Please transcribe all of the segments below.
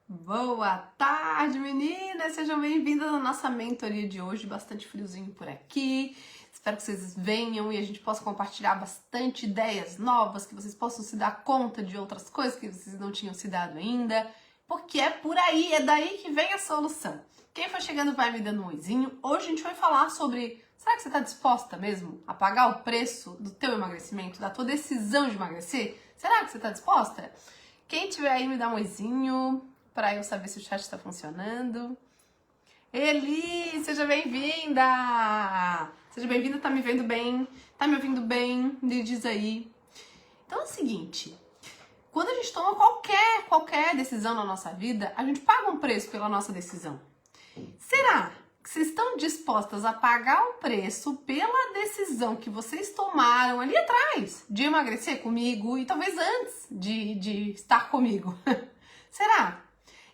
Boa tarde, meninas! Sejam bem-vindas à nossa mentoria de hoje. Bastante friozinho por aqui. Espero que vocês venham e a gente possa compartilhar bastante ideias novas, que vocês possam se dar conta de outras coisas que vocês não tinham se dado ainda, porque é por aí, é daí que vem a solução. Quem for chegando vai me dando um oizinho. Hoje a gente vai falar sobre, será que você está disposta mesmo a pagar o preço do teu emagrecimento, da tua decisão de emagrecer? Será que você está disposta? Quem tiver aí me dá um oizinho para eu saber se o chat está funcionando. Eli, seja bem-vinda! Seja bem-vinda, tá me vendo bem? Tá me ouvindo bem? Me diz aí. Então é o seguinte, quando a gente toma qualquer decisão na nossa vida, a gente paga um preço pela nossa decisão. Será que vocês estão dispostas a pagar o preço pela decisão que vocês tomaram ali atrás de emagrecer comigo e talvez antes de estar comigo? Será?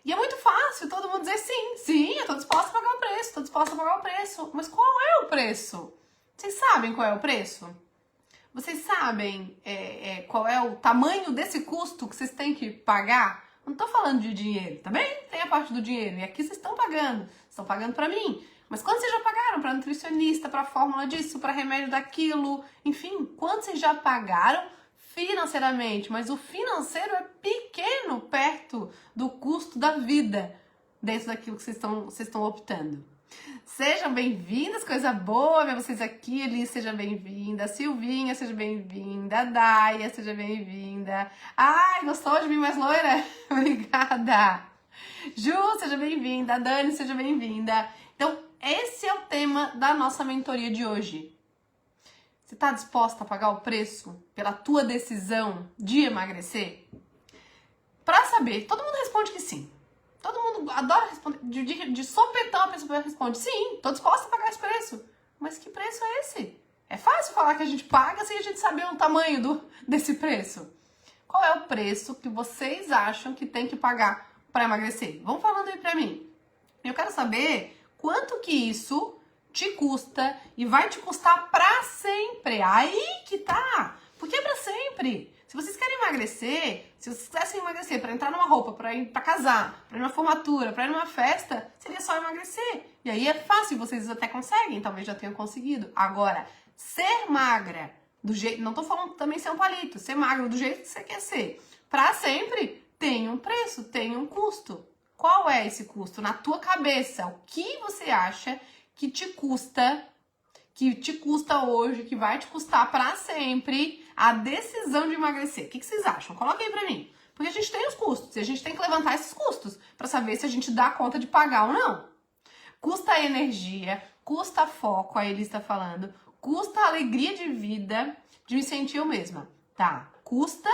E é muito fácil todo mundo dizer sim, eu tô disposta a pagar o preço, tô disposta a pagar o preço. Mas qual é o preço? Vocês sabem qual é o preço? Vocês sabem qual é o tamanho desse custo que vocês têm que pagar? Não tô falando de dinheiro, também tem a parte do dinheiro. E aqui vocês estão pagando pra mim. Mas quanto vocês já pagaram pra nutricionista, pra fórmula disso, pra remédio daquilo? Enfim, quanto vocês já pagaram financeiramente, mas o financeiro é pequeno perto do custo da vida dentro daquilo que vocês estão optando. Sejam bem-vindas, coisa boa ver vocês aqui. Eli, seja bem-vinda. Silvinha, seja bem-vinda. Daia, seja bem-vinda. Ai, gostou de mim mais loira? Obrigada. Ju, seja bem-vinda. Dani, seja bem-vinda. Então, esse é o tema da nossa mentoria de hoje. Você está disposta a pagar o preço pela tua decisão de emagrecer? Para saber, todo mundo responde que sim. Todo mundo adora responder. De sopetão a pessoa responde sim, tô disposta a pagar esse preço. Mas que preço é esse? É fácil falar que a gente paga sem a gente saber o tamanho desse preço. Qual é o preço que vocês acham que tem que pagar para emagrecer? Vão falando aí para mim. Eu quero saber quanto que isso te custa e vai te custar pra sempre. Aí que tá. Porque é pra sempre. Se vocês querem emagrecer, se vocês quisessem emagrecer pra entrar numa roupa, pra ir pra casar, pra ir numa formatura, pra ir numa festa, seria só emagrecer. E aí é fácil, vocês até conseguem, talvez já tenham conseguido. Agora, ser magra do jeito, não tô falando também ser um palito, ser magra do jeito que você quer ser, pra sempre, tem um preço, tem um custo. Qual é esse custo? Na tua cabeça, o que você acha que te custa hoje, que vai te custar pra sempre a decisão de emagrecer? O que vocês acham? Coloca aí pra mim. Porque a gente tem os custos, e a gente tem que levantar esses custos pra saber se a gente dá conta de pagar ou não. Custa energia, custa foco, a Elis tá falando, custa alegria de vida, de me sentir eu mesma. Tá, custa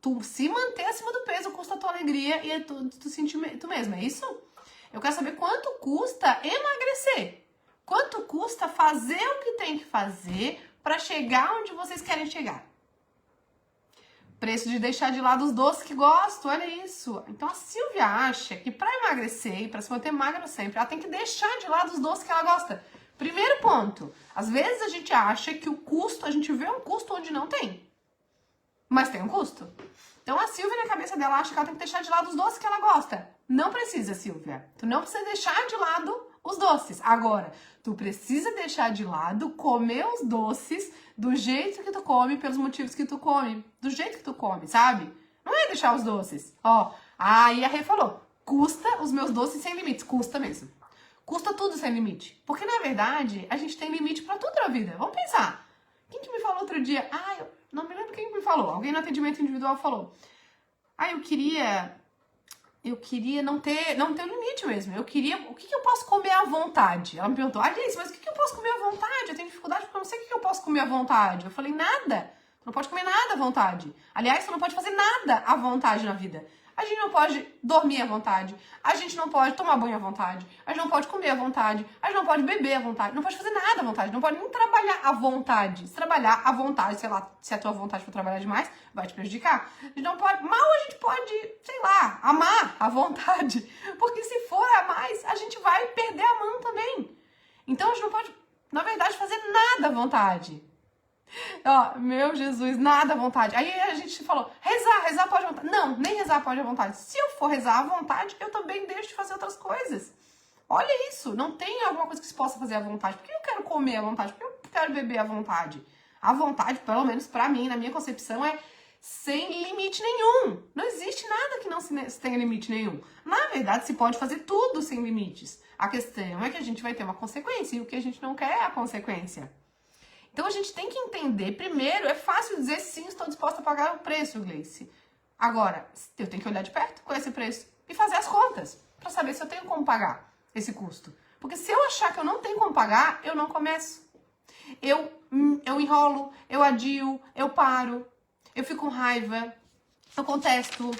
tu se manter acima do peso, custa a tua alegria e tu sentir tu mesma, é isso? Eu quero saber quanto custa emagrecer. Quanto custa fazer o que tem que fazer para chegar onde vocês querem chegar? Preço de deixar de lado os doces que gosto, olha isso. Então a Silvia acha que para emagrecer e para se manter magra sempre, ela tem que deixar de lado os doces que ela gosta. Primeiro ponto, às vezes a gente acha que o custo, a gente vê um custo onde não tem. Mas tem um custo. Então a Silvia na cabeça dela acha que ela tem que deixar de lado os doces que ela gosta. Não precisa, Silvia. Tu não precisa deixar de lado os doces. Agora, tu precisa deixar de lado comer os doces do jeito que tu come, pelos motivos que tu come. Do jeito que tu come, sabe? Não é deixar os doces. Ó, aí a Rê falou, custa os meus doces sem limites. Custa mesmo. Custa tudo sem limite. Porque, na verdade, a gente tem limite pra tudo na vida. Vamos pensar. Quem que me falou outro dia? Eu não me lembro quem me falou. Alguém no atendimento individual falou. Eu queria não ter limite mesmo. O que eu posso comer à vontade? Ela me perguntou, Alice, mas o que eu posso comer à vontade? Eu tenho dificuldade porque eu não sei o que eu posso comer à vontade. Eu falei, nada. Tu não pode comer nada à vontade. Aliás, tu não pode fazer nada à vontade na vida. A gente não pode dormir à vontade. A gente não pode tomar banho à vontade. A gente não pode comer à vontade. A gente não pode beber à vontade. Não pode fazer nada à vontade. Não pode nem trabalhar à vontade. Se trabalhar à vontade, sei lá, se a tua vontade for trabalhar demais, vai te prejudicar. A gente não pode, mal a gente pode, sei lá, amar à vontade. Porque se for a mais, a gente vai perder a mão também. Então a gente não pode, na verdade, fazer nada à vontade. Ó, meu Jesus, nada à vontade. Aí a gente falou, rezar pode à vontade. Não, Não, nem rezar pode à vontade. Se eu for rezar à vontade, eu também deixo de fazer outras coisas. Olha isso, não tem alguma coisa que se possa fazer à vontade. Por que eu quero comer à vontade? Por que eu quero beber à vontade? À vontade, pelo menos pra mim, na minha concepção, é sem limite nenhum. Não existe nada que não se tenha limite nenhum. Na verdade, se pode fazer tudo sem limites. A questão é que a gente vai ter uma consequência e o que a gente não quer é a consequência. Então a gente tem que entender, primeiro, é fácil dizer sim, estou disposta a pagar o preço, Gleice. Agora, eu tenho que olhar de perto com esse preço e fazer as contas para saber se eu tenho como pagar esse custo. Porque se eu achar que eu não tenho como pagar, eu não começo. Eu enrolo, eu adio, eu paro, eu fico com raiva, eu contesto,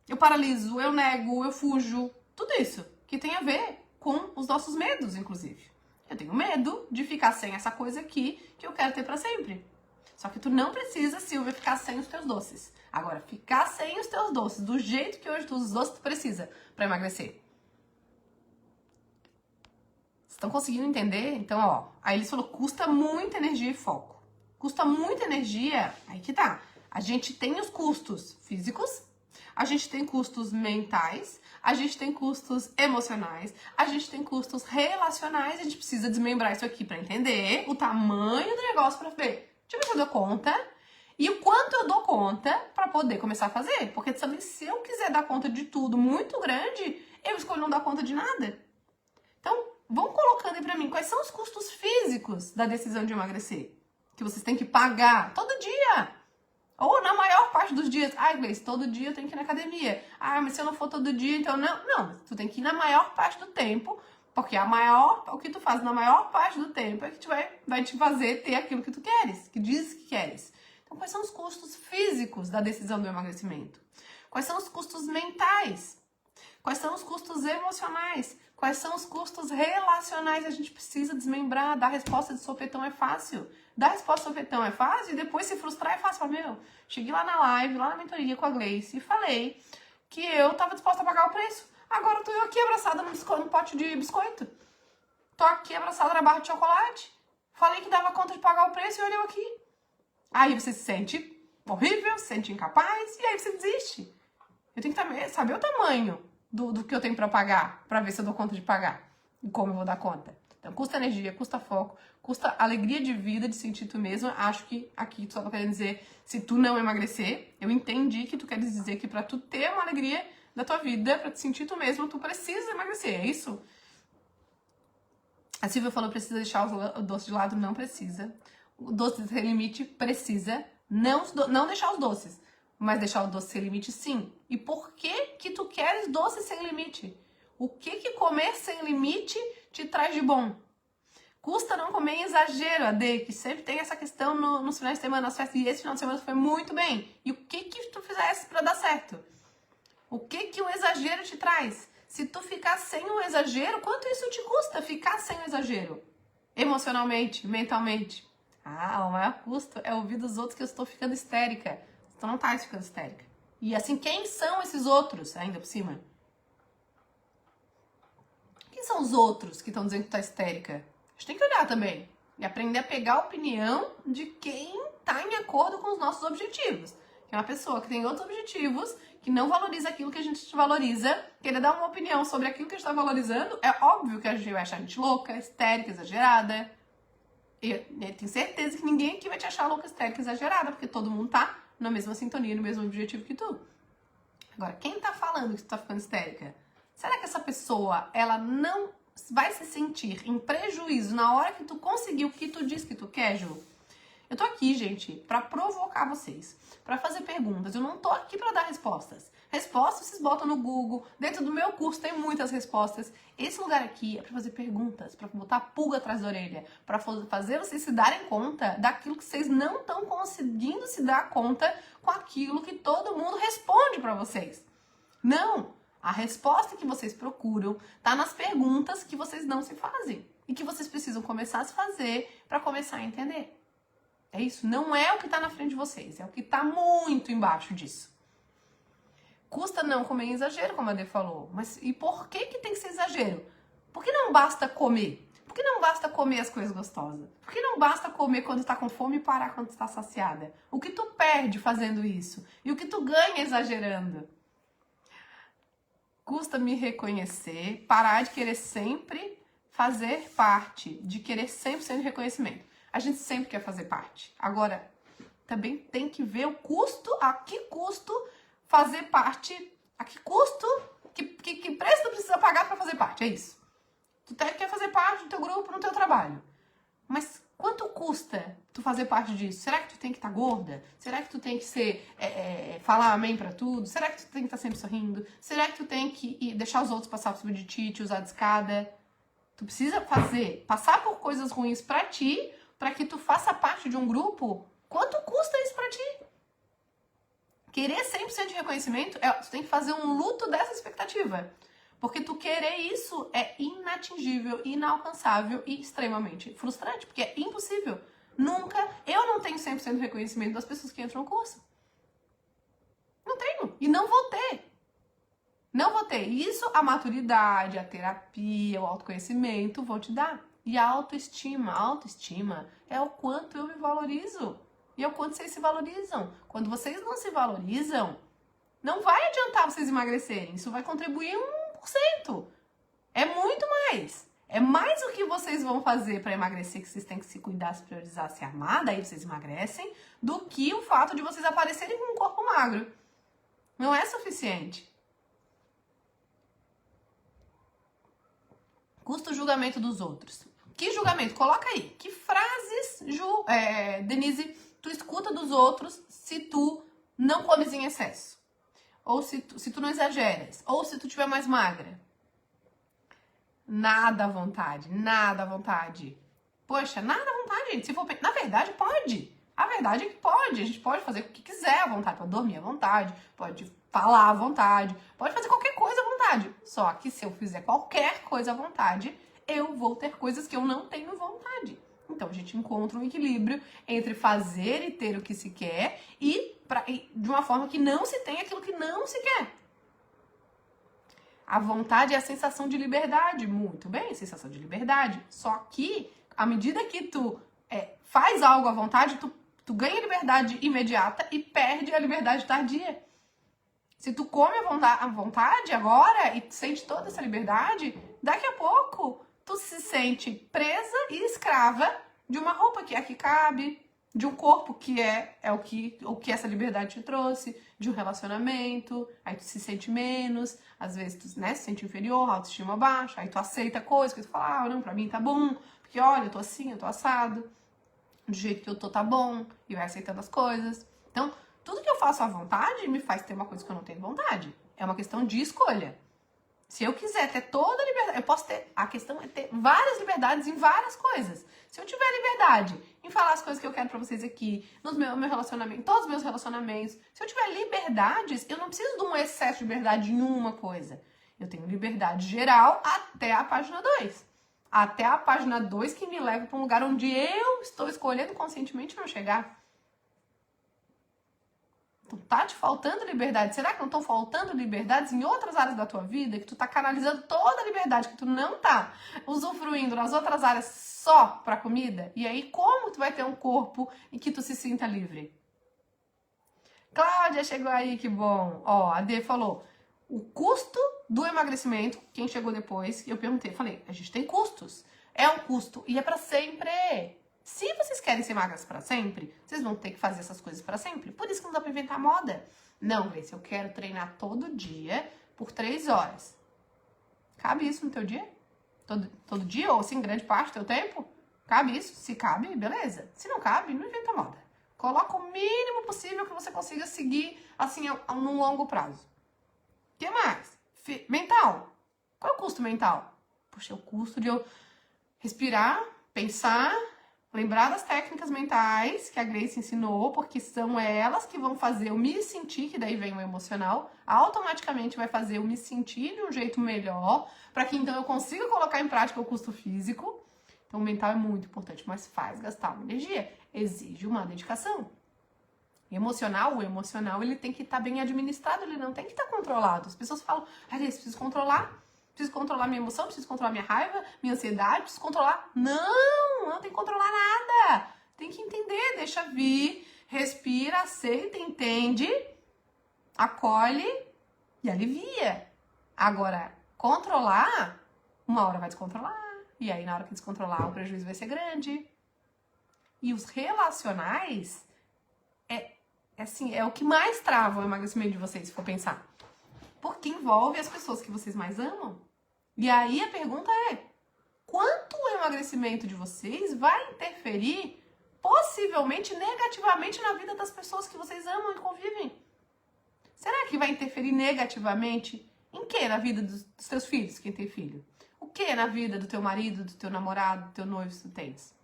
eu paraliso, eu nego, eu fujo. Tudo isso que tem a ver com os nossos medos, inclusive. Eu tenho medo de ficar sem essa coisa aqui que eu quero ter pra sempre. Só que tu não precisa, Silvia, ficar sem os teus doces. Agora, ficar sem os teus doces, do jeito que hoje tu usa os doces, tu precisa pra emagrecer. Estão conseguindo entender? Então, ó, aí ele falou, custa muita energia e foco. Custa muita energia, aí que tá. A gente tem os custos físicos, a gente tem custos mentais, a gente tem custos emocionais, a gente tem custos relacionais, a gente precisa desmembrar isso aqui pra entender o tamanho do negócio pra ver. Deixa eu ver se eu dou conta e o quanto eu dou conta pra poder começar a fazer. Porque também se eu quiser dar conta de tudo muito grande, eu escolho não dar conta de nada. Então, vão colocando aí pra mim quais são os custos físicos da decisão de emagrecer. Que vocês têm que pagar todo dia. Ou na maior parte dos dias. Ai, Gleice, todo dia eu tenho que ir na academia. Ah, mas se eu não for todo dia, então não. Não, tu tem que ir na maior parte do tempo. Porque o que tu faz na maior parte do tempo é que vai te fazer ter aquilo que tu queres. Que dizes que queres. Então, quais são os custos físicos da decisão do emagrecimento? Quais são os custos mentais? Quais são os custos emocionais? Quais são os custos relacionais? A gente precisa desmembrar. Dar resposta de sopetão é fácil. Dar resposta de sopetão é fácil e depois se frustrar é fácil. Fala, meu, cheguei lá na live, lá na mentoria com a Gleice e falei que eu tava disposta a pagar o preço. Agora eu tô aqui abraçada no pote de biscoito. Tô aqui abraçada na barra de chocolate. Falei que dava conta de pagar o preço e olhei aqui. Aí você se sente horrível, se sente incapaz e aí você desiste. Eu tenho que saber o tamanho do que eu tenho pra pagar, pra ver se eu dou conta de pagar e como eu vou dar conta. Então, custa energia, custa foco, custa alegria de vida, de sentir tu mesma. Acho que aqui tu só tá querendo dizer, se tu não emagrecer, eu entendi que tu quer dizer que pra tu ter uma alegria da tua vida, pra te sentir tu mesma, tu precisa emagrecer, é isso? A Silvia falou, precisa deixar o doce de lado, não precisa. O doce sem limite, precisa. Não deixar os doces. Mas deixar o doce sem limite, sim. E por que tu queres doce sem limite? O que comer sem limite te traz de bom? Custa não comer em exagero, Ade, que sempre tem essa questão nos finais de semana, nas festas. E esse final de semana foi muito bem. E o que tu fizesse pra dar certo? O que o exagero te traz? Se tu ficar sem o exagero, quanto isso te custa ficar sem o exagero? Emocionalmente, mentalmente. Ah, o maior custo é ouvir dos outros que eu estou ficando histérica. Tu não tá ficando histérica. E assim, quem são esses outros, ainda por cima? Quem são os outros que estão dizendo que tu tá histérica? A gente tem que olhar também. E aprender a pegar a opinião de quem tá em acordo com os nossos objetivos. Que é uma pessoa que tem outros objetivos, que não valoriza aquilo que a gente valoriza, querer dar uma opinião sobre aquilo que a gente tá valorizando, é óbvio que a gente vai achar a gente louca, histérica, exagerada. E eu tenho certeza que ninguém aqui vai te achar louca, histérica, exagerada, porque todo mundo tá na mesma sintonia, no mesmo objetivo que tu. Agora, quem tá falando que tu tá ficando histérica? Será que essa pessoa, ela não vai se sentir em prejuízo na hora que tu conseguir o que tu diz que tu quer, Ju? Eu tô aqui, gente, pra provocar vocês, pra fazer perguntas. Eu não tô aqui pra dar respostas. Respostas vocês botam no Google. Dentro do meu curso tem muitas respostas. Esse lugar aqui é pra fazer perguntas, pra botar pulga atrás da orelha, pra fazer vocês se darem conta daquilo que vocês não estão conseguindo se dar conta com aquilo que todo mundo responde pra vocês. Não! A resposta que vocês procuram tá nas perguntas que vocês não se fazem e que vocês precisam começar a se fazer pra começar a entender. É isso, não é o que tá na frente de vocês, é o que tá muito embaixo disso. Custa não comer em exagero, como a Dê falou. Mas e por que tem que ser exagero? Por que não basta comer? Por que não basta comer as coisas gostosas? Por que não basta comer quando está com fome e parar quando está saciada? O que tu perde fazendo isso? E o que tu ganha exagerando? Custa me reconhecer, parar de querer sempre fazer parte, de querer 100% de reconhecimento. A gente sempre quer fazer parte. Agora, também tem que ver o custo, a que custo fazer parte, a que custo, que preço tu precisa pagar para fazer parte, é isso. Tu quer fazer parte do teu grupo, no teu trabalho. Mas quanto custa tu fazer parte disso? Será que tu tem que estar gorda? Será que tu tem que falar amém pra tudo? Será que tu tem que estar sempre sorrindo? Será que tu tem que deixar os outros passar por cima de ti, te usar de escada? Tu precisa passar por coisas ruins pra ti, pra que tu faça parte de um grupo. Quanto custa isso pra ti? Querer 100% de reconhecimento, tu tem que fazer um luto dessa expectativa. Porque tu querer isso é inatingível, inalcançável e extremamente frustrante. Porque é impossível. Eu não tenho 100% de reconhecimento das pessoas que entram no curso. Não tenho. E não vou ter. Não vou ter. Isso a maturidade, a terapia, o autoconhecimento vão te dar. E a autoestima. A autoestima é o quanto eu me valorizo. E é o quanto vocês se valorizam. Quando vocês não se valorizam, não vai adiantar vocês emagrecerem. Isso vai contribuir 1%. É muito mais. É mais o que vocês vão fazer para emagrecer, que vocês têm que se cuidar, se priorizar, se amar, daí vocês emagrecem, do que o fato de vocês aparecerem com um corpo magro. Não é suficiente. Custa o julgamento dos outros. Que julgamento? Coloca aí. Que frases, Denise, tu escuta dos outros se tu não comes em excesso? Ou se tu não exageras, ou se tu tiver mais magra. Nada à vontade, nada à vontade. Poxa, nada à vontade, gente. Na verdade, pode. A verdade é que pode. A gente pode fazer o que quiser à vontade. Pode dormir à vontade, pode falar à vontade, pode fazer qualquer coisa à vontade. Só que se eu fizer qualquer coisa à vontade, eu vou ter coisas que eu não tenho vontade. Então, a gente encontra um equilíbrio entre fazer e ter o que se quer e de uma forma que não se tem aquilo que não se quer. A vontade é a sensação de liberdade. Muito bem, sensação de liberdade. Só que, à medida que tu faz algo à vontade, tu ganha liberdade imediata e perde a liberdade tardia. Se tu come à vontade agora e sente toda essa liberdade, daqui a pouco tu se sente presa e escrava de uma roupa que é a que cabe, de um corpo que é o que essa liberdade te trouxe, de um relacionamento, aí tu se sente menos, às vezes tu se sente inferior, autoestima baixa, aí tu aceita coisas que tu fala, não, pra mim tá bom, porque olha, eu tô assim, eu tô assado, do jeito que eu tô tá bom, e vai aceitando as coisas. Então, tudo que eu faço à vontade me faz ter uma coisa que eu não tenho vontade. É uma questão de escolha. Se eu quiser ter toda a liberdade, eu posso ter. A questão é ter várias liberdades em várias coisas. Se eu tiver liberdade em falar as coisas que eu quero pra vocês aqui, no meu relacionamento, todos os meus relacionamentos, se eu tiver liberdades, eu não preciso de um excesso de liberdade em uma coisa. Eu tenho liberdade geral até a página 2. Até a página 2 que me leva para um lugar onde eu estou escolhendo conscientemente não chegar. Então, tá te faltando liberdade? Será que não estão faltando liberdades em outras áreas da tua vida? Que tu tá canalizando toda a liberdade, que tu não tá usufruindo nas outras áreas só pra comida? E aí, como tu vai ter um corpo em que tu se sinta livre? Cláudia chegou aí, que bom. Ó, a Dê falou, o custo do emagrecimento, quem chegou depois, eu perguntei, falei, a gente tem custos. É um custo e é pra sempre. Se vocês querem ser magras pra sempre, vocês vão ter que fazer essas coisas pra sempre. Por isso que não dá pra inventar moda. Não, vê, se eu quero treinar todo dia por 3 horas. Cabe isso no teu dia? Todo dia ou assim, grande parte do teu tempo? Cabe isso? Se cabe, beleza. Se não cabe, não inventa moda. Coloca o mínimo possível que você consiga seguir, assim, num longo prazo. O que mais? Mental. Qual é o custo mental? Poxa, é o custo de eu respirar, pensar, lembrar das técnicas mentais que a Grace ensinou, porque são elas que vão fazer eu me sentir, que daí vem o emocional, automaticamente vai fazer eu me sentir de um jeito melhor, para que então eu consiga colocar em prática o custo físico. Então o mental é muito importante, mas faz gastar uma energia, exige uma dedicação. O emocional ele tem que estar bem administrado, ele não tem que estar controlado. As pessoas falam, Grace, preciso controlar Preciso controlar minha emoção, preciso controlar minha raiva, minha ansiedade, preciso controlar. Não tem que controlar nada. Tem que entender, deixa vir, respira, aceita, entende, acolhe e alivia. Agora, controlar, uma hora vai descontrolar. E aí, na hora que descontrolar, o prejuízo vai ser grande. E os relacionais é o que mais trava o emagrecimento de vocês, se for pensar. Porque envolve as pessoas que vocês mais amam. E aí a pergunta é, quanto o emagrecimento de vocês vai interferir possivelmente negativamente na vida das pessoas que vocês amam e convivem? Será que vai interferir negativamente em quê? Na vida dos teus filhos, quem tem filho? O que na vida do teu marido, do teu namorado, do teu noivo, se tu tens?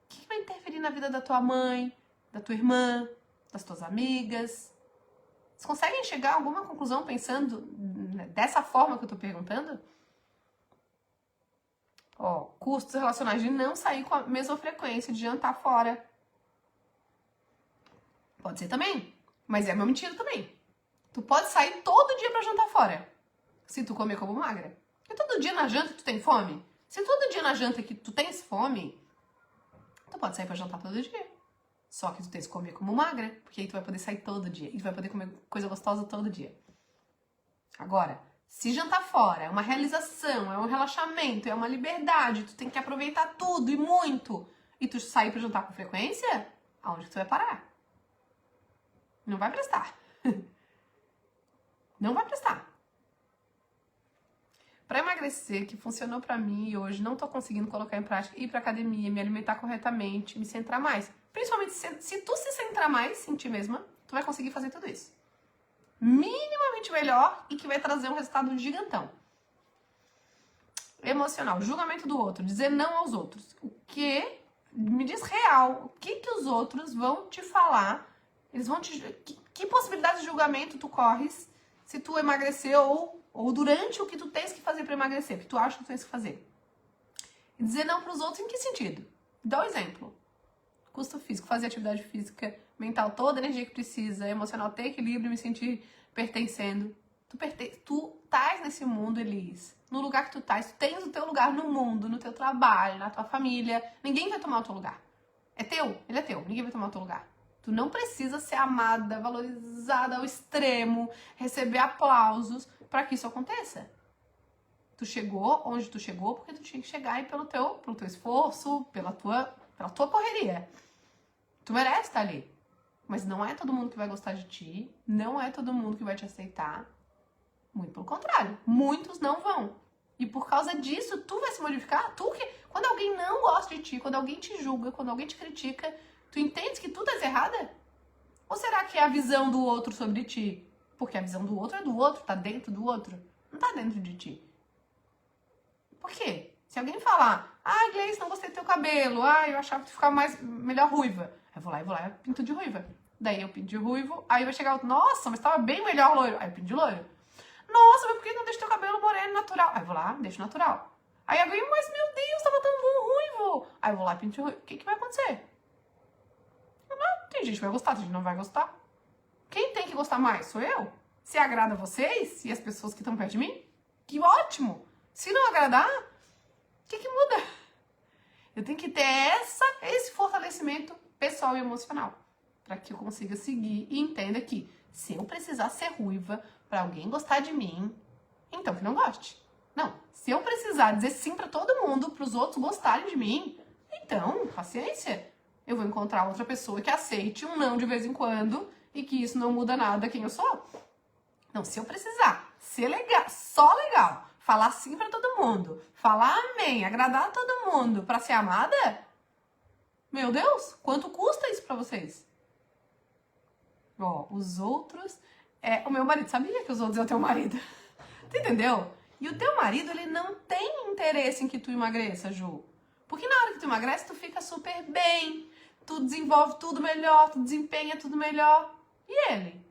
O que vai interferir na vida da tua mãe, da tua irmã, das tuas amigas? Vocês conseguem chegar a alguma conclusão pensando dessa forma que eu tô perguntando? Custos relacionais de não sair com a mesma frequência, de jantar fora. Pode ser também, mas é uma mentira também. Tu pode sair todo dia pra jantar fora, se tu comer como magra. Porque todo dia na janta tu tem fome. Se todo dia na janta que tu tens fome, tu pode sair pra jantar todo dia. Só que tu tens que comer como magra, porque aí tu vai poder sair todo dia. E tu vai poder comer coisa gostosa todo dia. Agora, se jantar fora é uma realização, é um relaxamento, é uma liberdade, tu tem que aproveitar tudo e muito, e tu sair pra jantar com frequência, aonde que tu vai parar? Não vai prestar. Não vai prestar. Pra emagrecer, que funcionou pra mim e hoje não tô conseguindo colocar em prática, ir pra academia, me alimentar corretamente, me centrar mais. Principalmente se tu se centrar mais em ti mesma, tu vai conseguir fazer tudo isso. Minimamente melhor e que vai trazer um resultado gigantão. Emocional, julgamento do outro, dizer não aos outros. O que? Me diz real, o que os outros vão te falar? Eles vão te... Que possibilidade de julgamento tu corres se tu emagrecer ou durante o que tu tens que fazer pra emagrecer, que tu acha que tu tens que fazer? E dizer não pros outros em que sentido? Dá um exemplo. Custo físico, fazer atividade física, mental, toda a energia que precisa, emocional, ter equilíbrio, me sentir pertencendo. Tu estás nesse mundo, Elis. No lugar que tu estás, tu tens o teu lugar no mundo, no teu trabalho, na tua família. Ninguém vai tomar o teu lugar. É teu, ele é teu, ninguém vai tomar o teu lugar. Tu não precisa ser amada, valorizada ao extremo, receber aplausos para que isso aconteça. Tu chegou onde tu chegou porque tu tinha que chegar aí pelo teu esforço, pela tua correria. Tu merece estar ali. Mas não é todo mundo que vai gostar de ti, não é todo mundo que vai te aceitar. Muito pelo contrário, muitos não vão. E por causa disso, tu vai se modificar. Quando alguém não gosta de ti, quando alguém te julga, quando alguém te critica, tu entende que tu estás errada? Ou será que é a visão do outro sobre ti? Porque a visão do outro é do outro, tá dentro do outro, não tá dentro de ti. Por quê? Se alguém falar, Gleice, não gostei do teu cabelo, eu achava que tu ficava melhor ruiva. Eu vou lá e pinto de ruiva. Daí eu pinto de ruivo, aí vai chegar outro, nossa, mas tava bem melhor loiro. Aí eu pinto de loiro. Nossa, mas por que não deixa teu cabelo moreno natural? Aí eu vou lá, deixo natural. Aí alguém, mas meu Deus, tava tão bom ruivo. Aí eu vou lá e pinto de ruivo. O que vai acontecer? Tem gente que vai gostar, tem gente que não vai gostar. Quem tem que gostar mais? Sou eu? Se agrada vocês e as pessoas que estão perto de mim? Que ótimo! Se não agradar, o que muda? Eu tenho que ter esse fortalecimento pessoal e emocional para que eu consiga seguir e entenda que se eu precisar ser ruiva para alguém gostar de mim, então que não goste. Não, se eu precisar dizer sim para todo mundo, para os outros gostarem de mim, então, paciência. Eu vou encontrar outra pessoa que aceite um não de vez em quando e que isso não muda nada quem eu sou. Não, se eu precisar ser legal, só legal, falar sim pra todo mundo, falar amém, agradar a todo mundo pra ser amada, meu Deus, quanto custa isso pra vocês? Os outros... o meu marido, sabia que os outros é o teu marido? Tu entendeu? E o teu marido, ele não tem interesse em que tu emagreça, Ju. Porque na hora que tu emagrece, tu fica super bem, tu desenvolve tudo melhor, tu desempenha tudo melhor. E ele?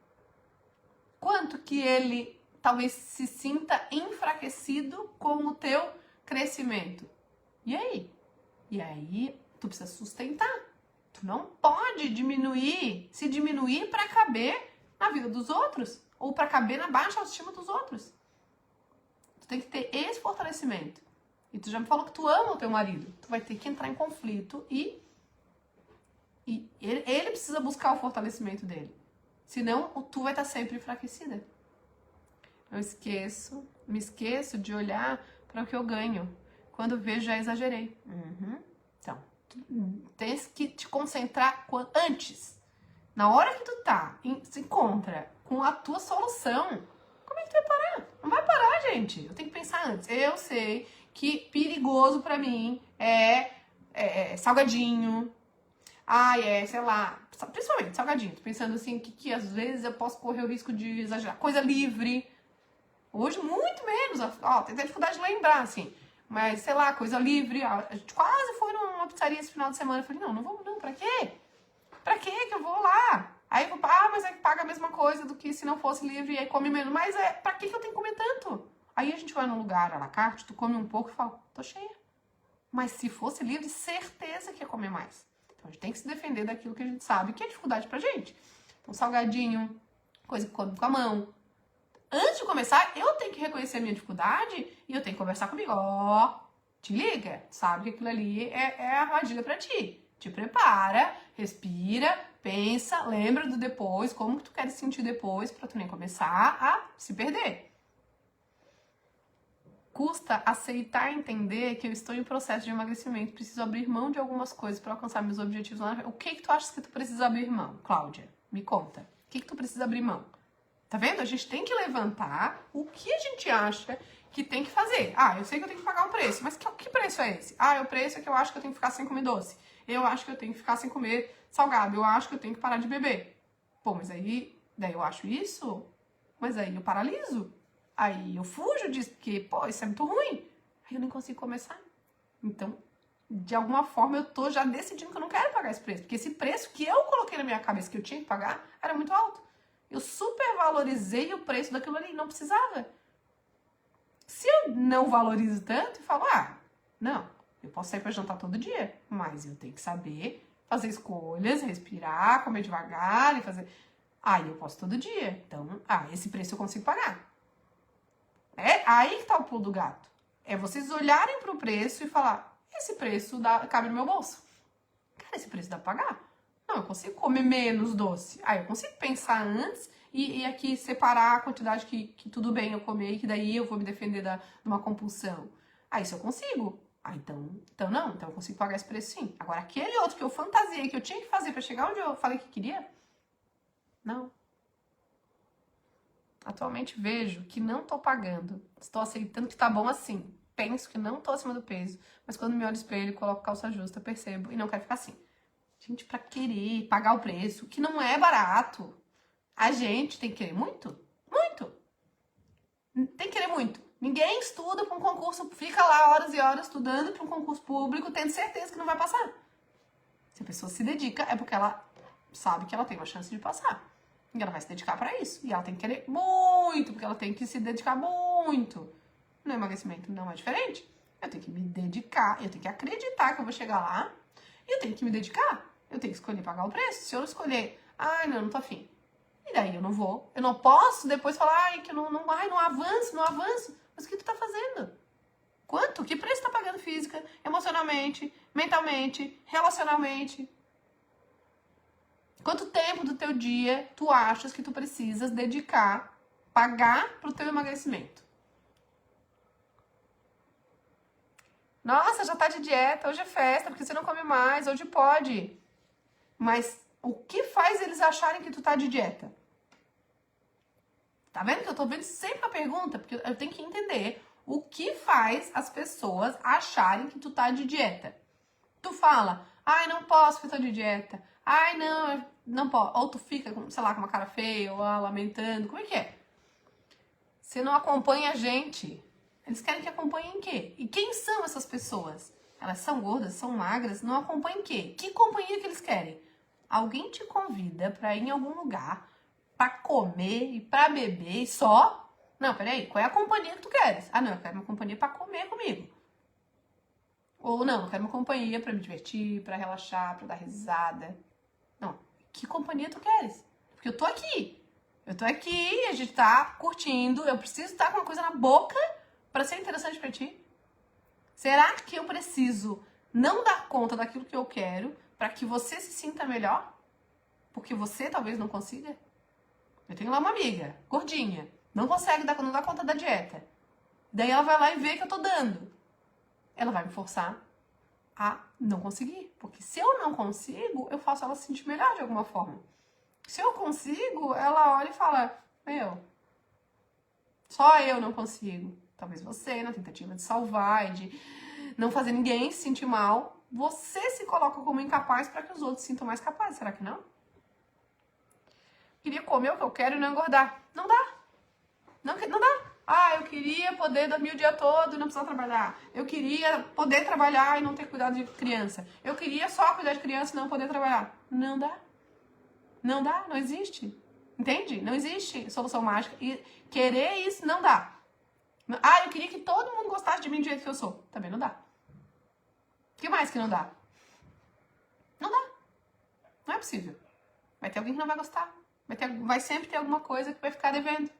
Quanto que ele talvez se sinta enfraquecido com o teu crescimento? E aí? E aí, tu precisa sustentar. Tu não pode se diminuir para caber na vida dos outros ou para caber na baixa autoestima dos outros. Tu tem que ter esse fortalecimento. E tu já me falou que tu ama o teu marido. Tu vai ter que entrar em conflito e ele precisa buscar o fortalecimento dele. Senão, tu vai estar sempre enfraquecida. Eu me esqueço de olhar para o que eu ganho. Quando eu vejo, já exagerei. Então, tu tens que te concentrar antes. Na hora que tu se encontra com a tua solução, como é que tu vai parar? Não vai parar, gente. Eu tenho que pensar antes. Eu sei que perigoso pra mim é salgadinho. Sei lá, principalmente salgadinho. Tô pensando assim, que às vezes eu posso correr o risco de exagerar. Coisa livre. Hoje, muito menos. Tem dificuldade de lembrar, assim. Mas, sei lá, coisa livre. A gente quase foi numa pizzaria esse final de semana. Eu falei, não vamos não. Pra quê? Pra quê que eu vou lá? Aí eu mas é que paga a mesma coisa do que se não fosse livre e aí come menos. Mas pra que eu tenho que comer tanto? Aí a gente vai num lugar à la carte, tu come um pouco e fala, tô cheia. Mas se fosse livre, certeza que ia comer mais. Então a gente tem que se defender daquilo que a gente sabe que é dificuldade pra gente. Então salgadinho, coisa que come com a mão. Antes de começar, eu tenho que reconhecer a minha dificuldade e eu tenho que conversar comigo. Te liga, sabe que aquilo ali é a armadilha pra ti. Te prepara, respira, pensa, lembra do depois, como que tu quer se sentir depois pra tu nem começar a se perder. Custa aceitar e entender que eu estou em processo de emagrecimento, preciso abrir mão de algumas coisas para alcançar meus objetivos. O que tu achas que tu precisa abrir mão, Cláudia? Me conta. O que tu precisa abrir mão? Tá vendo? A gente tem que levantar o que a gente acha que tem que fazer. Eu sei que eu tenho que pagar um preço, mas que preço é esse? O preço é que eu acho que eu tenho que ficar sem comer doce. Eu acho que eu tenho que ficar sem comer salgado. Eu acho que eu tenho que parar de beber. Mas daí eu acho isso, mas aí eu paraliso. Aí eu fujo disso, porque, isso é muito ruim. Aí eu nem consigo começar. Então, de alguma forma, eu tô já decidindo que eu não quero pagar esse preço. Porque esse preço que eu coloquei na minha cabeça que eu tinha que pagar era muito alto. Eu supervalorizei o preço daquilo ali, não precisava. Se eu não valorizo tanto, eu falo, não, eu posso sair pra jantar todo dia, mas eu tenho que saber fazer escolhas, respirar, comer devagar e fazer... Aí eu posso todo dia. Então, esse preço eu consigo pagar. É aí que tá o pulo do gato. É vocês olharem pro preço e falar, esse preço cabe no meu bolso. Cara, esse preço dá pra pagar? Não, eu consigo comer menos doce. Eu consigo pensar antes e aqui separar a quantidade que tudo bem eu comer e que daí eu vou me defender de uma compulsão. Isso eu consigo. Então eu consigo pagar esse preço sim. Agora, aquele outro que eu fantasiei, que eu tinha que fazer pra chegar onde eu falei que queria, não. Atualmente vejo que não tô pagando. Estou aceitando que tá bom assim. Penso que não tô acima do peso, mas quando me olho no espelho e coloco calça justa, percebo e não quero ficar assim. Gente, pra querer pagar o preço, que não é barato, a gente tem que querer muito? Muito! Tem que querer muito. Ninguém estuda pra um concurso, fica lá horas e horas estudando pra um concurso público, tendo certeza que não vai passar. Se a pessoa se dedica, é porque ela sabe que ela tem uma chance de passar. E ela vai se dedicar pra isso. E ela tem que querer muito, porque ela tem que se dedicar muito. No emagrecimento não é diferente. Eu tenho que me dedicar, eu tenho que acreditar que eu vou chegar lá, e eu tenho que me dedicar. Eu tenho que escolher pagar o preço. Se eu não escolher, não tô afim. E daí eu não vou. Eu não posso depois falar, que eu não avanço. Mas o que tu tá fazendo? Quanto? Que preço tá pagando física, emocionalmente, mentalmente, relacionalmente? Quanto tempo do teu dia tu achas que tu precisas dedicar, pagar pro teu emagrecimento? Nossa, já tá de dieta, hoje é festa, porque você não come mais, hoje pode. Mas o que faz eles acharem que tu tá de dieta? Tá vendo que eu tô vendo sempre a pergunta? Porque eu tenho que entender o que faz as pessoas acharem que tu tá de dieta. Tu fala, não posso porque eu tô de dieta. Não pode. Ou tu fica, sei lá, com uma cara feia, ou lamentando. Como é que é? Você não acompanha a gente. Eles querem que acompanhem quê? E quem são essas pessoas? Elas são gordas, são magras, não acompanham quê? Que companhia que eles querem? Alguém te convida pra ir em algum lugar, pra comer e pra beber e só? Não, peraí, qual é a companhia que tu queres? Eu quero uma companhia pra comer comigo. Ou não, eu quero uma companhia pra me divertir, pra relaxar, pra dar risada. Não, que companhia tu queres? Porque eu tô aqui. A gente tá curtindo, eu preciso estar com uma coisa na boca Pra ser interessante pra ti? Será que eu preciso não dar conta daquilo que eu quero pra que você se sinta melhor? Porque você talvez não consiga? Eu tenho lá uma amiga, gordinha, não consegue não dar conta da dieta. Daí ela vai lá e vê que eu tô dando. Ela vai me forçar a não conseguir. Porque se eu não consigo, eu faço ela se sentir melhor de alguma forma. Se eu consigo, ela olha e fala, só eu não consigo. Talvez você, na tentativa de salvar e de não fazer ninguém se sentir mal, você se coloca como incapaz para que os outros se sintam mais capazes. Será que não? Queria comer o que eu quero e não engordar. Não dá. Não dá. Eu queria poder dormir o dia todo e não precisar trabalhar. Eu queria poder trabalhar e não ter cuidado de criança. Eu queria só cuidar de criança e não poder trabalhar. Não dá. Não dá, não existe. Entende? Não existe solução mágica. E querer isso não dá. Eu queria que todo mundo gostasse de mim do jeito que eu sou. Também não dá. O que mais que não dá? Não dá. Não é possível. Vai ter alguém que não vai gostar. Vai sempre ter alguma coisa que vai ficar devendo.